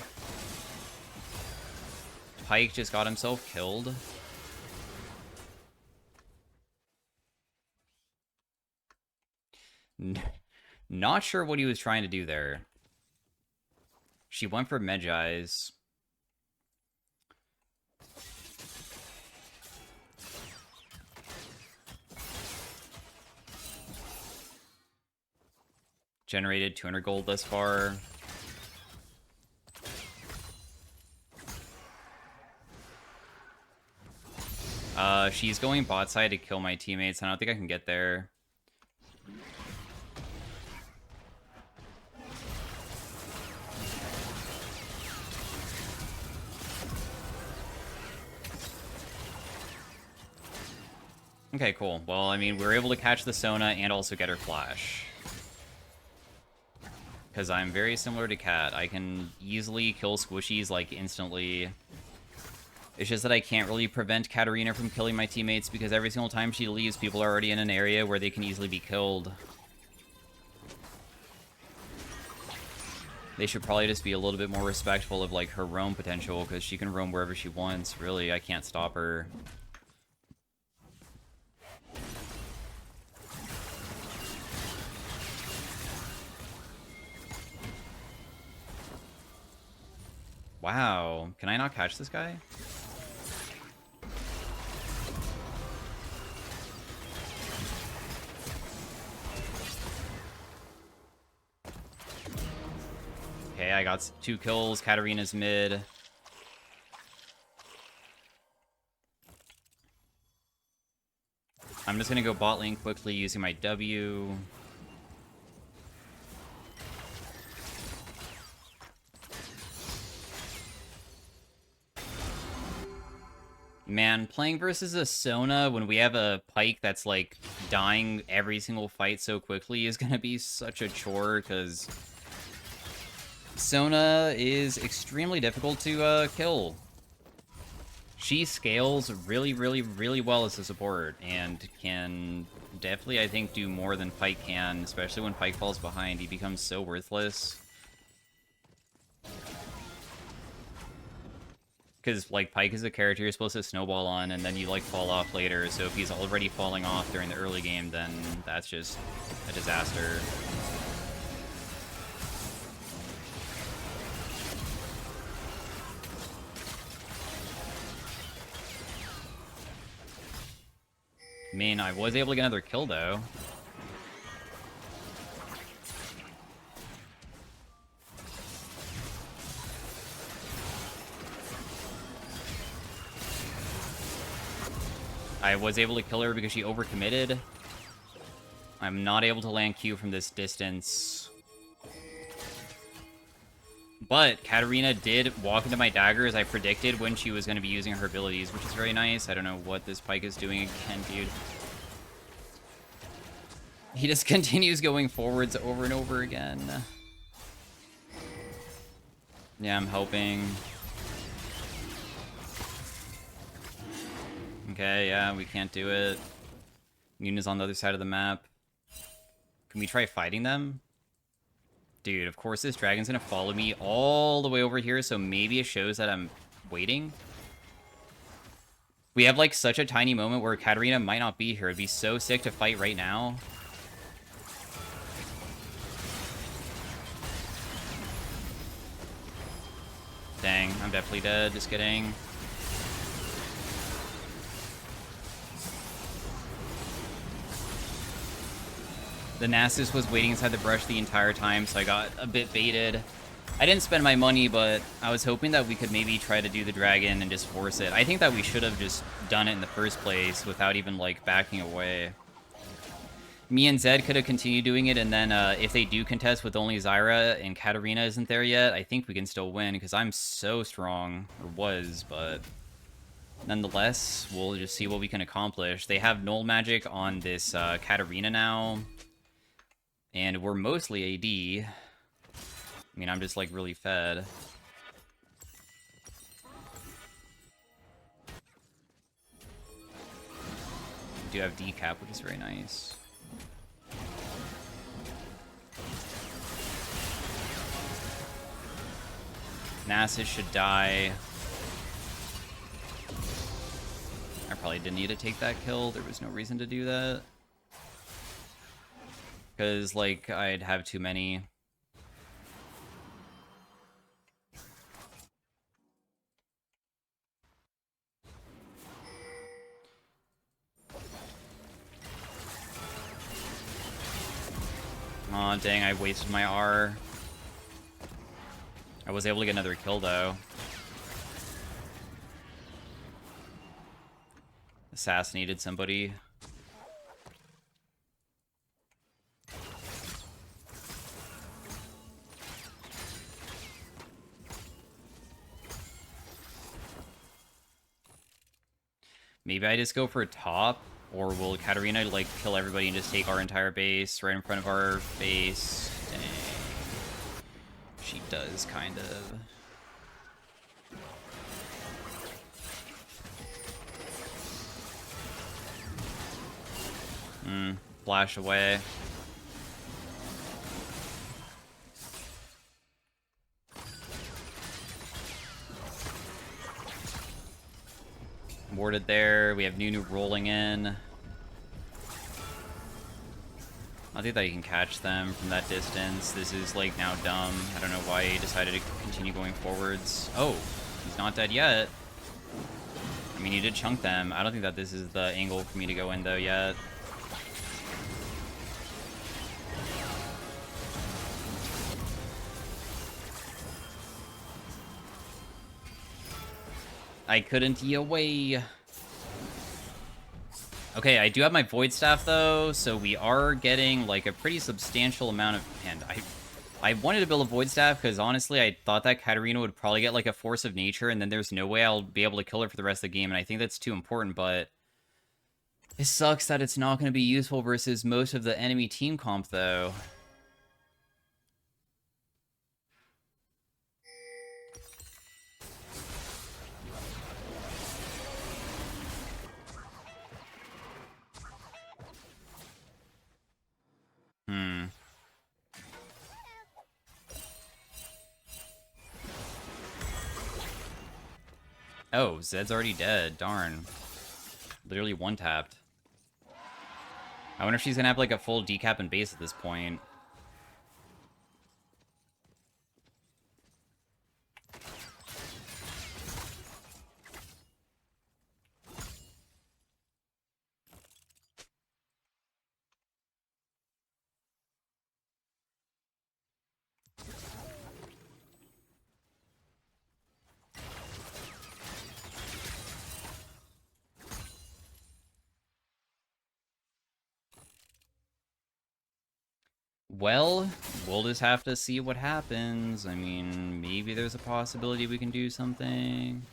Pyke just got himself killed. Not sure what he was trying to do there. She went for Medjai's. Generated 200 gold thus far. She's going bot side to kill my teammates. I don't think I can get there. Okay, cool. Well, I mean, we were able to catch the Sona and also get her flash. Because I'm very similar to Cat. I can easily kill squishies, like, instantly. It's just that I can't really prevent Katarina from killing my teammates because every single time she leaves, people are already in an area where they can easily be killed. They should probably just be a little bit more respectful of, like, her roam potential, because she can roam wherever she wants. Really, I can't stop her. Wow, can I not catch this guy? Okay, I got 2 kills. Katarina's mid. I'm just gonna go bot lane quickly using my W. Man, playing versus a Sona when we have a Pyke that's, like, dying every single fight so quickly is gonna be such a chore, because Sona is extremely difficult to kill. She scales really, really, really well as a support, and can definitely, I think, do more than Pyke can, especially when Pyke falls behind. He becomes so worthless. Because, like, Pyke is a character you're supposed to snowball on, and then you, like, fall off later, so if he's already falling off during the early game, then that's just a disaster. I mean, I was able to get another kill, though. I was able to kill her because she overcommitted. I'm not able to land Q from this distance. But Katarina did walk into my dagger as I predicted when she was going to be using her abilities, which is very nice. I don't know what this Pyke is doing again, dude. He just continues going forwards over and over again. Yeah, I'm helping. Okay, yeah, we can't do it. Yuna's on the other side of the map. Can we try fighting them? Dude, of course this dragon's gonna follow me all the way over here, so maybe it shows that I'm waiting. We have, like, such a tiny moment where Katarina might not be here. It'd be so sick to fight right now. Dang, I'm definitely dead. Just kidding. The Nasus was waiting inside the brush the entire time, so I got a bit baited. I didn't spend my money, but I was hoping that we could maybe try to do the dragon and just force it. I think that we should have just done it in the first place without even, like, backing away. Me and Zed could have continued doing it, and then if they do contest with only Zyra and Katarina isn't there yet, I think we can still win, because I'm so strong, or was, but nonetheless, we'll just see what we can accomplish. They have null magic on this Katarina now. And we're mostly AD. I mean, I'm just, like, really fed. We do have decap, which is very nice. Nasus should die. I probably didn't need to take that kill. There was no reason to do that. Because, like, I'd have too many. Aw, dang, I wasted my R. I was able to get another kill, though. Assassinated somebody. Maybe I just go for a top, or will Katarina, like, kill everybody and just take our entire base right in front of our base? Dang. She does, kind of. Flash away. Warded there. We have Nunu rolling in. I think that you can catch them from that distance. This is, like, now dumb. I don't know why he decided to continue going forwards. Oh, he's not dead yet. I mean, he did chunk them. I don't think that this is the angle for me to go in, though, yet. I couldn't E away. Okay, I do have my Void Staff, though, so we are getting, like, a pretty substantial amount of... And I wanted to build a Void Staff, because honestly, I thought that Katarina would probably get, like, a Force of Nature, and then there's no way I'll be able to kill her for the rest of the game, and I think that's too important, but... It sucks that it's not going to be useful versus most of the enemy team comp, though. Oh, Zed's already dead. Darn. Literally one-tapped. I wonder if she's gonna have like a full decap and base at this point. Well, we'll just have to see what happens. I mean, maybe there's a possibility we can do something.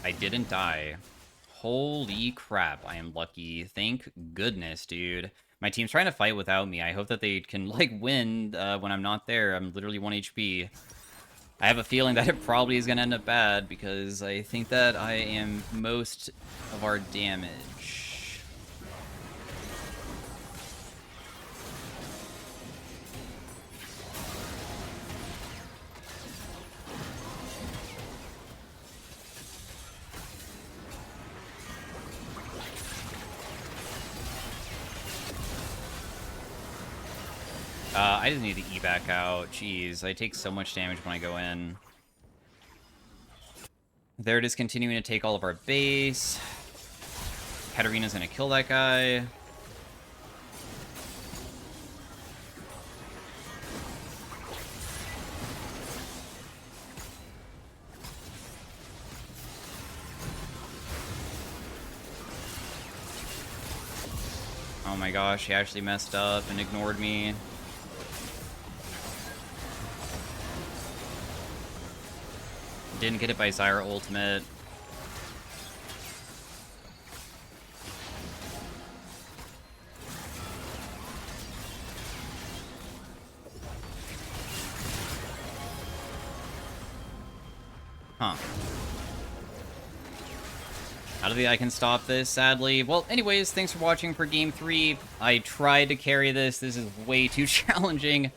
I didn't die. Holy crap, I am lucky. Thank goodness, dude. My team's trying to fight without me. I hope that they can, like, win when I'm not there. I'm literally 1 HP. I have a feeling that it probably is going to end up bad, because I think that I am most of our damage. I just need to E back out. Jeez, I take so much damage when I go in. They're just continuing to take all of our base. Katarina's gonna kill that guy. Oh my gosh, he actually messed up and ignored me. Didn't get it by Zyra ultimate. Huh. I don't think I can stop this, sadly. Well, anyways, thanks for watching for Game 3. I tried to carry this. This is way too challenging.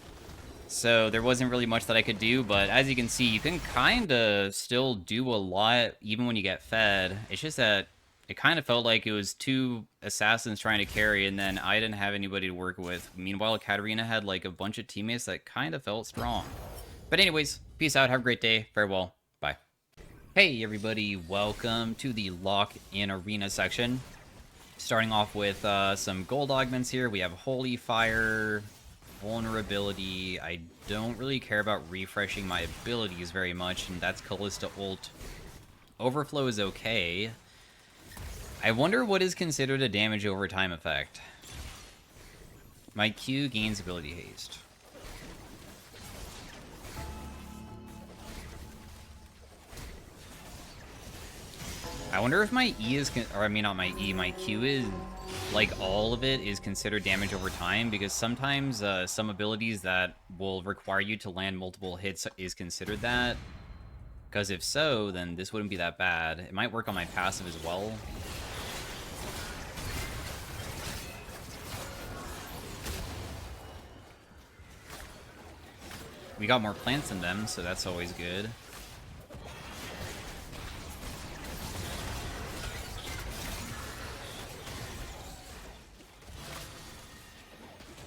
So there wasn't really much that I could do, but as you can see, you can kind of still do a lot even when you get fed. It's just that it kind of felt like it was 2 assassins trying to carry, and then I didn't have anybody to work with. Meanwhile, Katarina had like a bunch of teammates that kind of felt strong. But anyways, peace out, have a great day, farewell, bye. Hey everybody, welcome to the Lock in Arena section. Starting off with some gold augments here. We have Holy Fire, Vulnerability. I don't really care about refreshing my abilities very much, and that's Callista ult. Overflow is okay. I wonder what is considered a damage over time effect. My Q gains ability haste. I wonder if my E is, or I mean not my E, my Q is, like all of it is considered damage over time, because sometimes some abilities that will require you to land multiple hits is considered that. Because if so, then this wouldn't be that bad. It might work on my passive as well. We got more plants than them, so that's always good.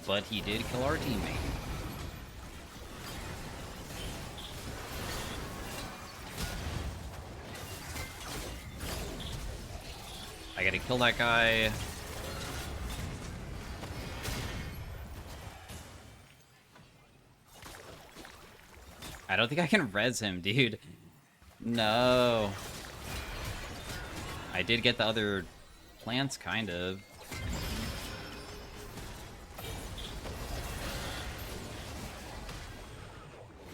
But he did kill our teammate. I gotta kill that guy. I don't think I can res him, dude. No. I did get the other plants, kind of.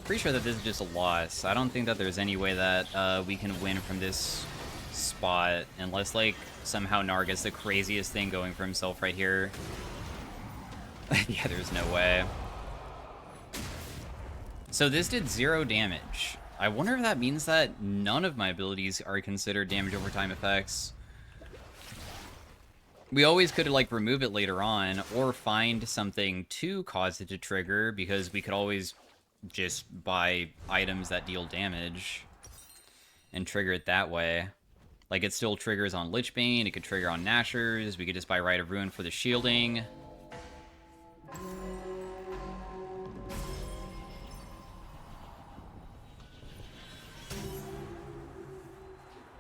Pretty sure that this is just a loss. I don't think that there's any way that we can win from this spot, unless, like, somehow Gnar gets the craziest thing going for himself right here. Yeah, there's no way. So this did 0 damage. I wonder if that means that none of my abilities are considered damage over time effects. We always could like remove it later on or find something to cause it to trigger, because we could always just buy items that deal damage and trigger it that way. Like, it still triggers on Lichbane, it could trigger on Nashers, we could just buy Rite of Ruin for the shielding.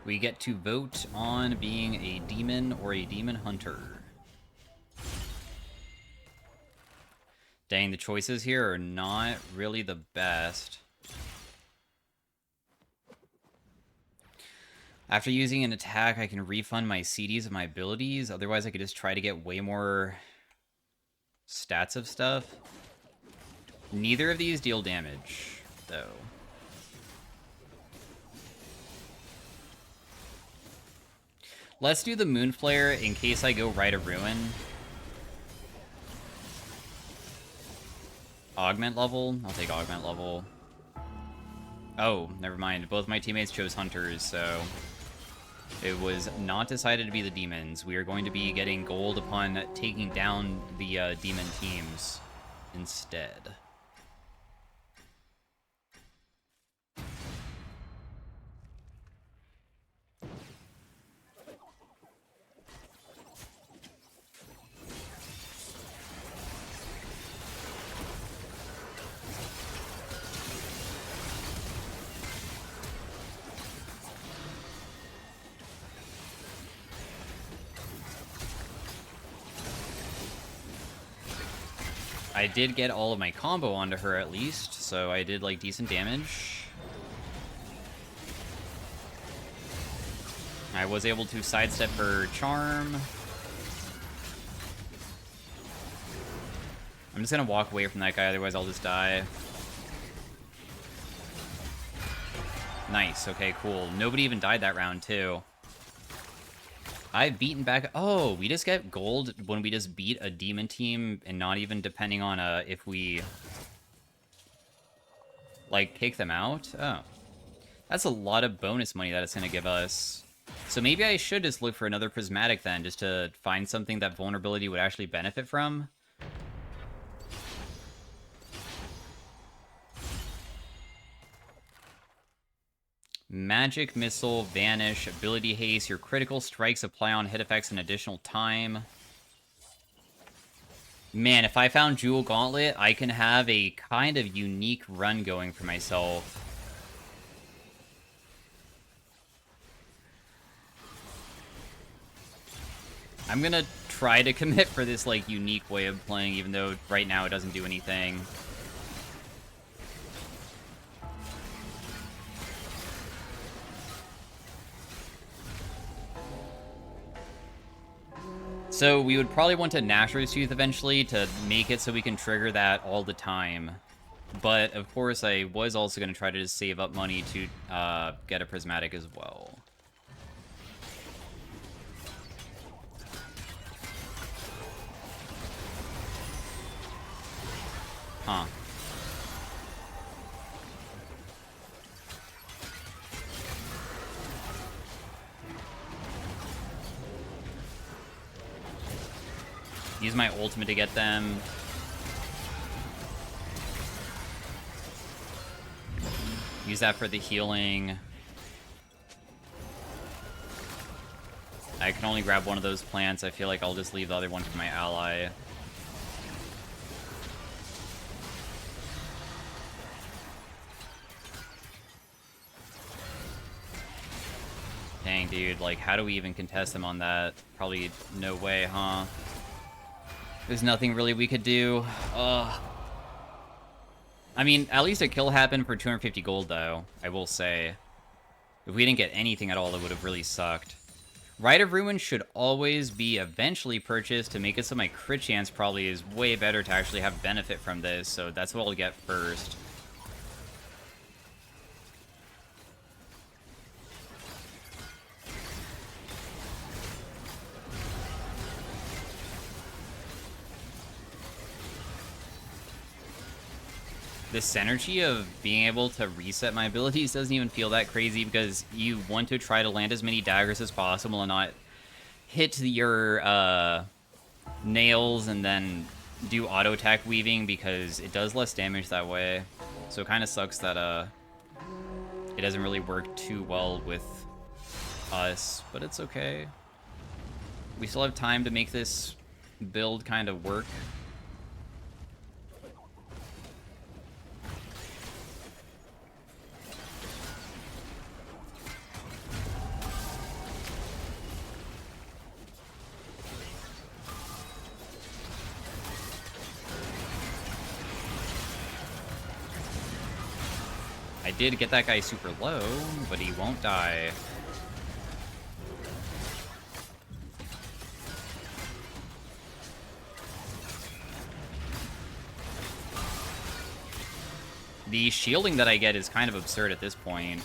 We get to vote on being a demon or a demon hunter. Dang, the choices here are not really the best. After using an attack, I can refund my CDs of my abilities. Otherwise, I could just try to get way more stats of stuff. Neither of these deal damage, though. Let's do the Moonflare in case I go Rite of Ruin. Augment level? I'll take augment level. Oh, never mind. Both my teammates chose hunters, so it was not decided to be the demons. We are going to be getting gold upon taking down the demon teams instead. I did get all of my combo onto her at least, so I did like decent damage. I was able to sidestep her charm. I'm just gonna walk away from that guy, otherwise I'll just die. Nice, okay, cool. Nobody even died that round too. I've beaten back... Oh, we just get gold when we just beat a demon team and not even depending on if we, like, kick them out? Oh. That's a lot of bonus money that it's going to give us. So maybe I should just look for another prismatic then, just to find something that vulnerability would actually benefit from. Magic Missile, Vanish, Ability Haste. Your critical strikes apply on hit effects an additional time. Man, if I found Jewel Gauntlet, I can have a kind of unique run going for myself. I'm gonna try to commit for this, like, unique way of playing, even though right now it doesn't do anything. So we would probably want to Nashor's Tooth eventually to make it so we can trigger that all the time. But, of course, I was also going to try to just save up money to get a Prismatic as well. Huh. Use my ultimate to get them. Use that for the healing. I can only grab one of those plants. I feel like I'll just leave the other one for my ally. Dang, dude. Like, how do we even contest them on that? Probably no way, huh? There's nothing really we could do. Ugh. I mean, at least a kill happened for 250 gold, though, I will say. If we didn't get anything at all, it would have really sucked. Rite of Ruin should always be eventually purchased to make it so my crit chance probably is way better to actually have benefit from this, so that's what I'll get first. The synergy of being able to reset my abilities doesn't even feel that crazy, because you want to try to land as many daggers as possible and not hit your nails and then do auto attack weaving because it does less damage that way. So it kind of sucks that it doesn't really work too well with us, but it's okay. We still have time to make this build kind of work. I did get that guy super low, but he won't die. The shielding that I get is kind of absurd at this point.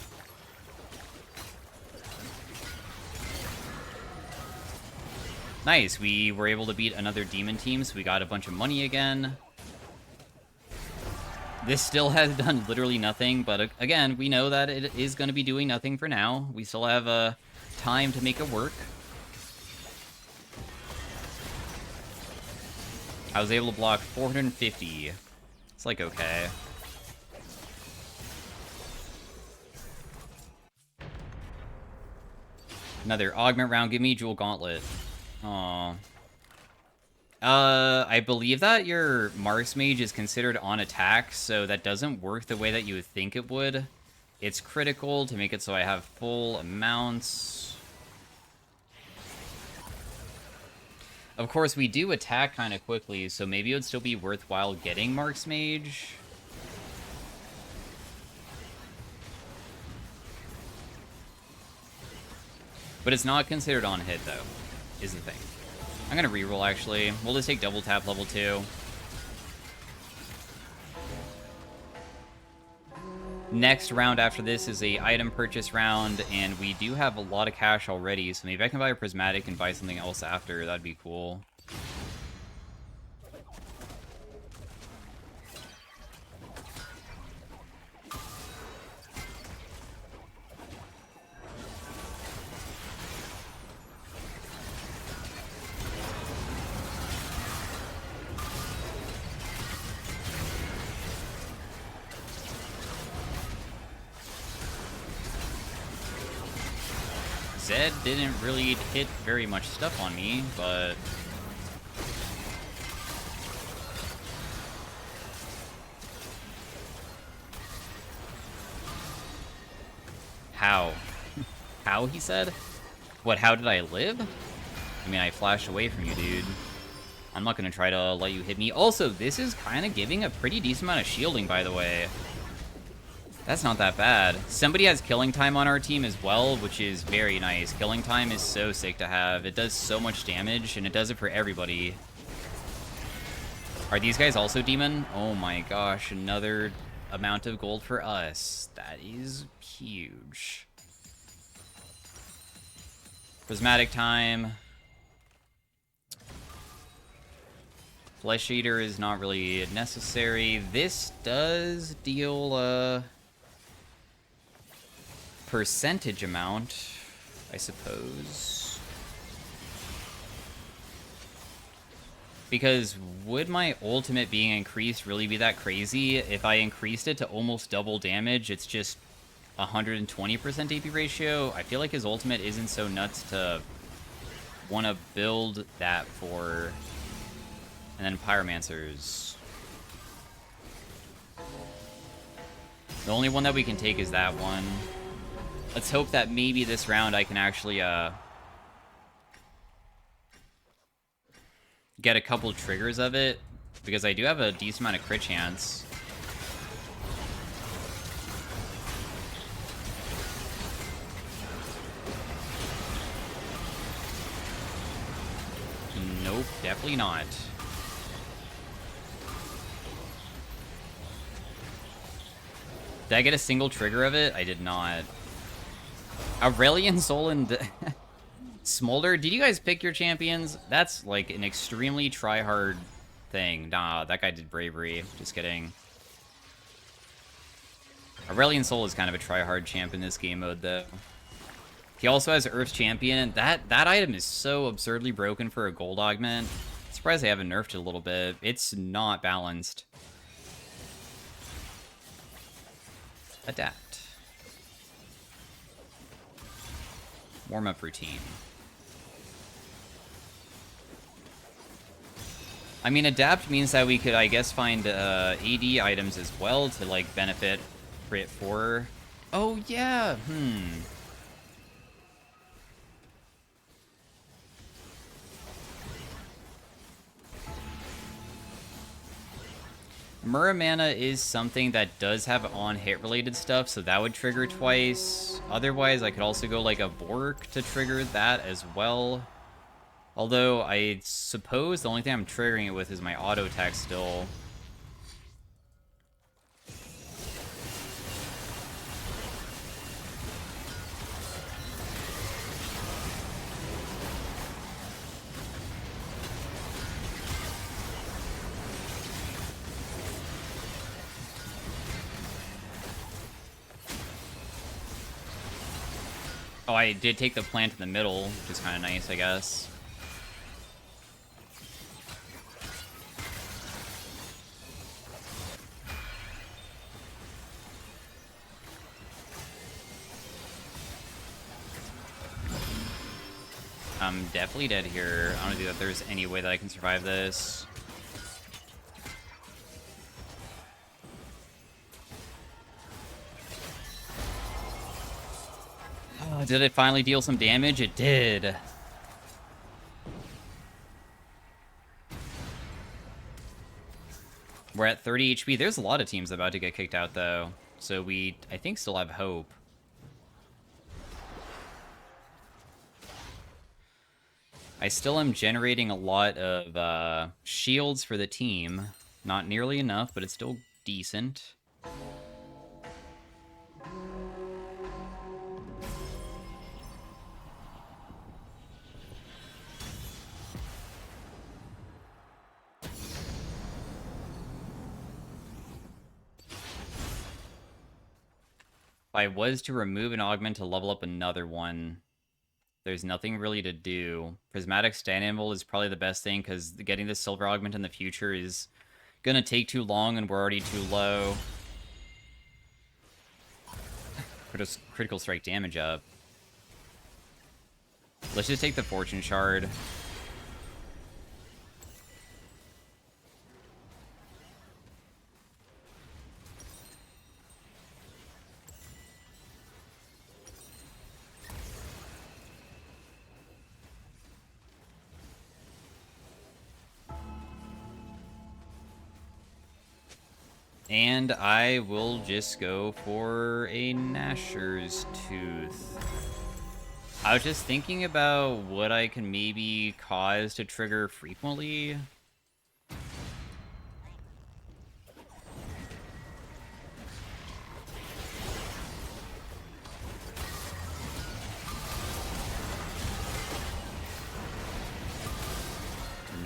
Nice, we were able to beat another demon team, so we got a bunch of money again. This still has done literally nothing, but again, we know that it is going to be doing nothing for now. We still have time to make it work. I was able to block 450. It's like, okay. Another augment round. Give me Jewel Gauntlet. Aww. I believe that your Mars Mage is considered on attack, so that doesn't work the way that you would think it would. It's critical to make it so I have full amounts. Of course, we do attack kind of quickly, so maybe it would still be worthwhile getting Marks Mage. But it's not considered on hit, though, is the thing. I'm gonna reroll, actually. We'll just take double tap level 2. Next round after this is a item purchase round, and we do have a lot of cash already, so maybe I can buy a prismatic and buy something else after. That'd be cool. Zed didn't really hit very much stuff on me, but... How? How, he said? What, how did I live? I mean, I flashed away from you, dude. I'm not gonna try to let you hit me. Also, this is kind of giving a pretty decent amount of shielding, by the way. That's not that bad. Somebody has killing time on our team as well, which is very nice. Killing time is so sick to have. It does so much damage, and it does it for everybody. Are these guys also demon? Oh my gosh, another amount of gold for us. That is huge. Prismatic time. Flesh Eater is not really necessary. This does deal, percentage amount, I suppose. Because would my ultimate being increased really be that crazy? If I increased it to almost double damage, it's just 120% AP ratio. I feel like his ultimate isn't so nuts to want to build that for. And then Pyromancers. The only one that we can take is that one. Let's hope that maybe this round I can actually get a couple triggers of it, because I do have a decent amount of crit chance. Nope, definitely not. Did I get a single trigger of it? I did not. Aurelion Soul and Smolder. Did you guys pick your champions? That's like an extremely try-hard thing. Nah, that guy did bravery. Just kidding. Aurelion Soul is kind of a try-hard champ in this game mode, though. He also has Earth's Champion. That item is so absurdly broken for a gold augment. I'm surprised they haven't nerfed it a little bit. It's not balanced. Adapt. Warm-up routine. I mean, adapt means that we could, I guess, find AD items as well to, like, benefit crit for. Oh, yeah. Muramana is something that does have on-hit related stuff, so that would trigger twice. Otherwise, I could also go, like, a Bork to trigger that as well. Although, I suppose the only thing I'm triggering it with is my auto attack still. Oh, I did take the plant in the middle, which is kind of nice, I guess. I'm definitely dead here. I don't think that there's any way that I can survive this. Oh, did it finally deal some damage? It did. We're at 30 HP. There's a lot of teams about to get kicked out, though. So we, I think, still have hope. I still am generating a lot of shields for the team. Not nearly enough, but it's still decent. If I was to remove an augment to level up another one, there's nothing really to do. Prismatic Stand Anvil is probably the best thing, because getting the silver augment in the future is gonna take too long, and we're already too low. Critical strike damage up. Let's just take the Fortune Shard. And I will just go for a Gnasher's Tooth. I was just thinking about what I can maybe cause to trigger frequently.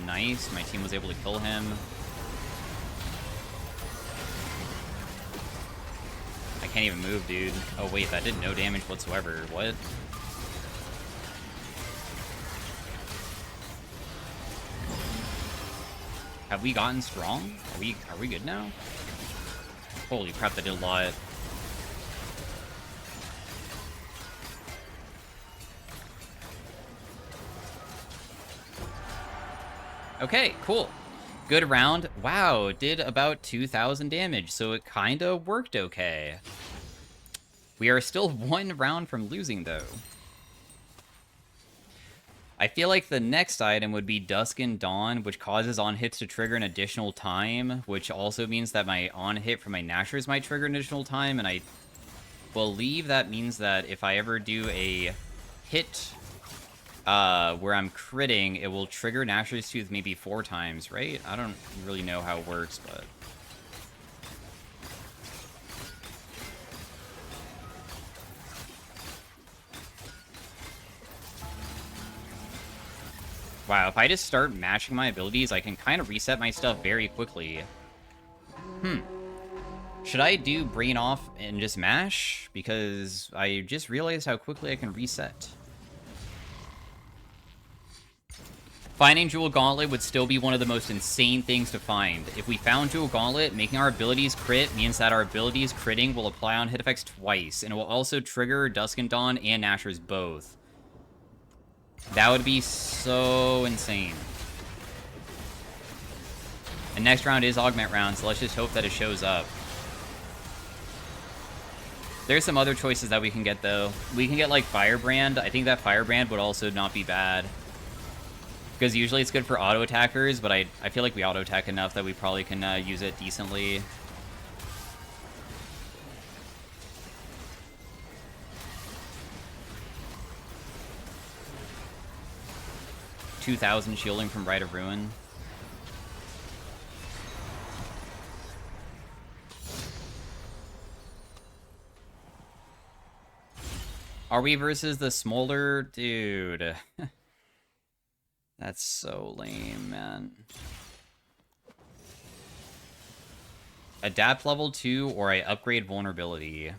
Nice, my team was able to kill him. I can't even move, dude. Oh wait, that did no damage whatsoever. What? Have we gotten strong? Are we good now? Holy crap, that did a lot. Okay, cool. Good round. Wow, it did about 2,000 damage, so it kinda worked okay. We are still one round from losing, though. I feel like the next item would be Dusk and Dawn, which causes on-hits to trigger an additional time, which also means that my on-hit for my Gnashers might trigger an additional time, and I believe that means that if I ever do a hit where I'm critting, it will trigger Gnasher's Tooth maybe 4 times, right? I don't really know how it works, but... Wow, if I just start matching my abilities, I can kind of reset my stuff very quickly. Should I do Brain Off and just mash? Because I just realized how quickly I can reset. Finding Jewel Gauntlet would still be one of the most insane things to find. If we found Jewel Gauntlet, making our abilities crit means that our abilities critting will apply on hit effects twice, and it will also trigger Dusk and Dawn and Nashor's both. That would be so insane. And next round is Augment round, so let's just hope that it shows up. There's some other choices that we can get, though. We can get, like, Firebrand. I think that Firebrand would also not be bad. Because usually it's good for auto-attackers, but I feel like we auto-attack enough that we probably can use it decently. $2,000 shielding from Rite of Ruin. Are we versus the Smolder? Dude. That's so lame, man. Adapt level 2, or I upgrade vulnerability.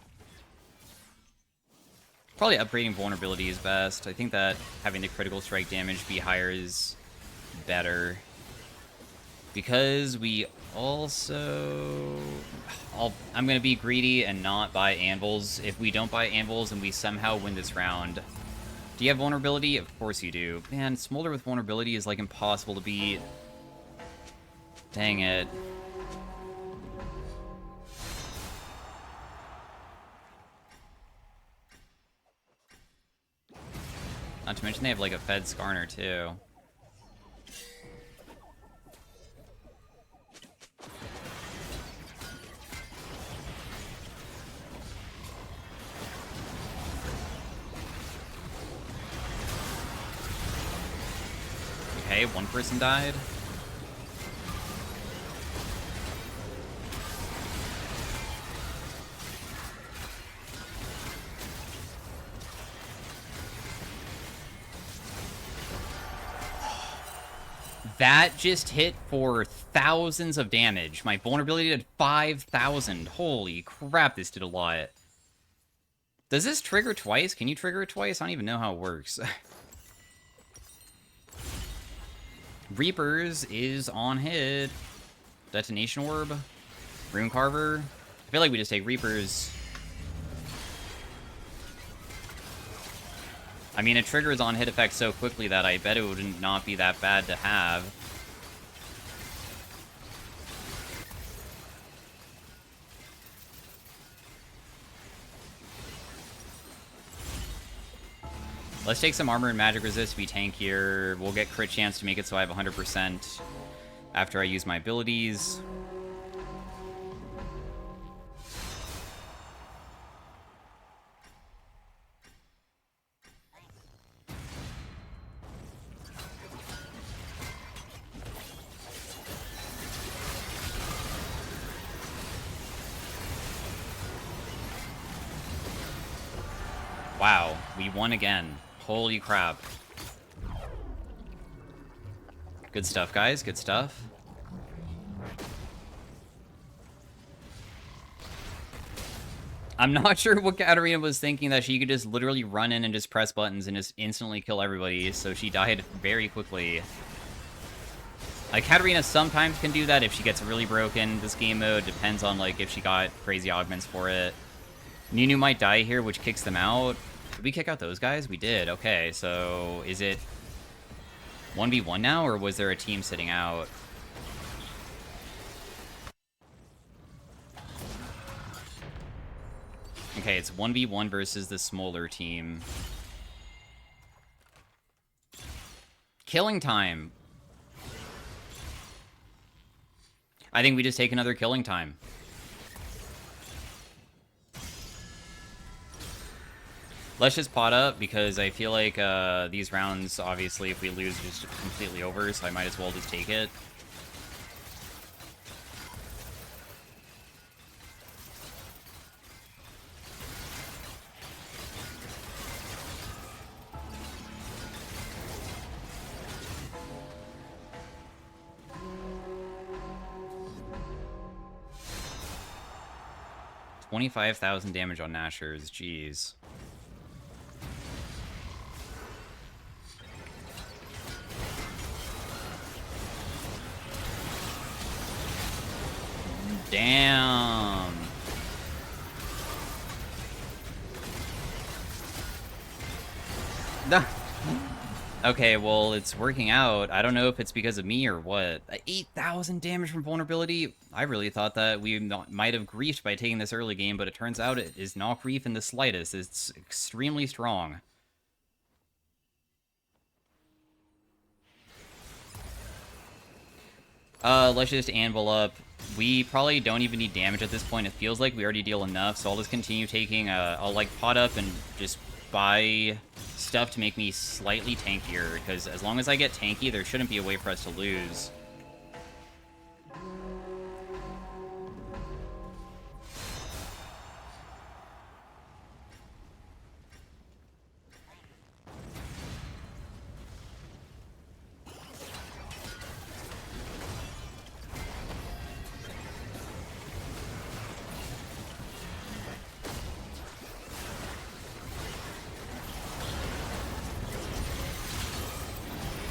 Probably upgrading vulnerability is best. I think that having the critical strike damage be higher is better. Because we also... I'm going to be greedy and not buy anvils. If we don't buy anvils and we somehow win this round... Do you have vulnerability? Of course you do. Man, Smolder with vulnerability is, like, impossible to beat. Dang it. Not to mention they have, like, a Fed Skarner, too. Okay, one person died. That just hit for thousands of damage. My vulnerability did 5,000. Holy crap, this did a lot. Does this trigger twice? Can you trigger it twice? I don't even know how it works. Reapers is on hit. Detonation Orb. Rune Carver. I feel like we just take Reapers. I mean, it triggers on hit effect so quickly that I bet it would not be that bad to have. Let's take some armor and magic resist to be tankier. We'll get crit chance to make it so I have 100% after I use my abilities. Wow, we won again. Holy crap. Good stuff, guys. Good stuff. I'm not sure what Katarina was thinking, that she could just literally run in and just press buttons and just instantly kill everybody, so she died very quickly. Like, Katarina sometimes can do that if she gets really broken. This game mode depends on, like, if she got crazy augments for it. Nunu might die here, which kicks them out. Did we kick out those guys? We did. Okay, so is it 1v1 now, or was there a team sitting out? Okay, it's 1v1 versus the Smolder team. Killing time. I think we just take another killing time. Let's just pot up, because I feel like these rounds, obviously, if we lose, it's just completely over, so I might as well just take it. 25,000 damage on Nashers. Jeez. Damn. Okay, well, it's working out. I don't know if it's because of me or what. 8,000 damage from vulnerability? I really thought that we might have griefed by taking this early game, but it turns out it is not grief in the slightest. It's extremely strong. Let's just anvil up. We probably don't even need damage at this point. It feels like we already deal enough, so I'll just continue taking, I'll, like, pot up and just buy stuff to make me slightly tankier, because as long as I get tanky, there shouldn't be a way for us to lose.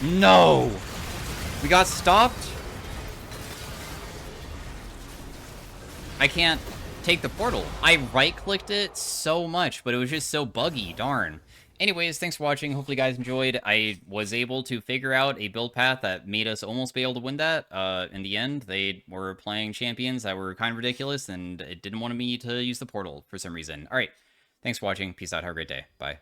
No! We got stopped? I can't take the portal. I right-clicked it so much, but it was just so buggy, darn. Anyways, thanks for watching. Hopefully you guys enjoyed. I was able to figure out a build path that made us almost be able to win that. In the end, they were playing champions that were kind of ridiculous, and it didn't want me to use the portal for some reason. Alright, thanks for watching. Peace out. Have a great day. Bye.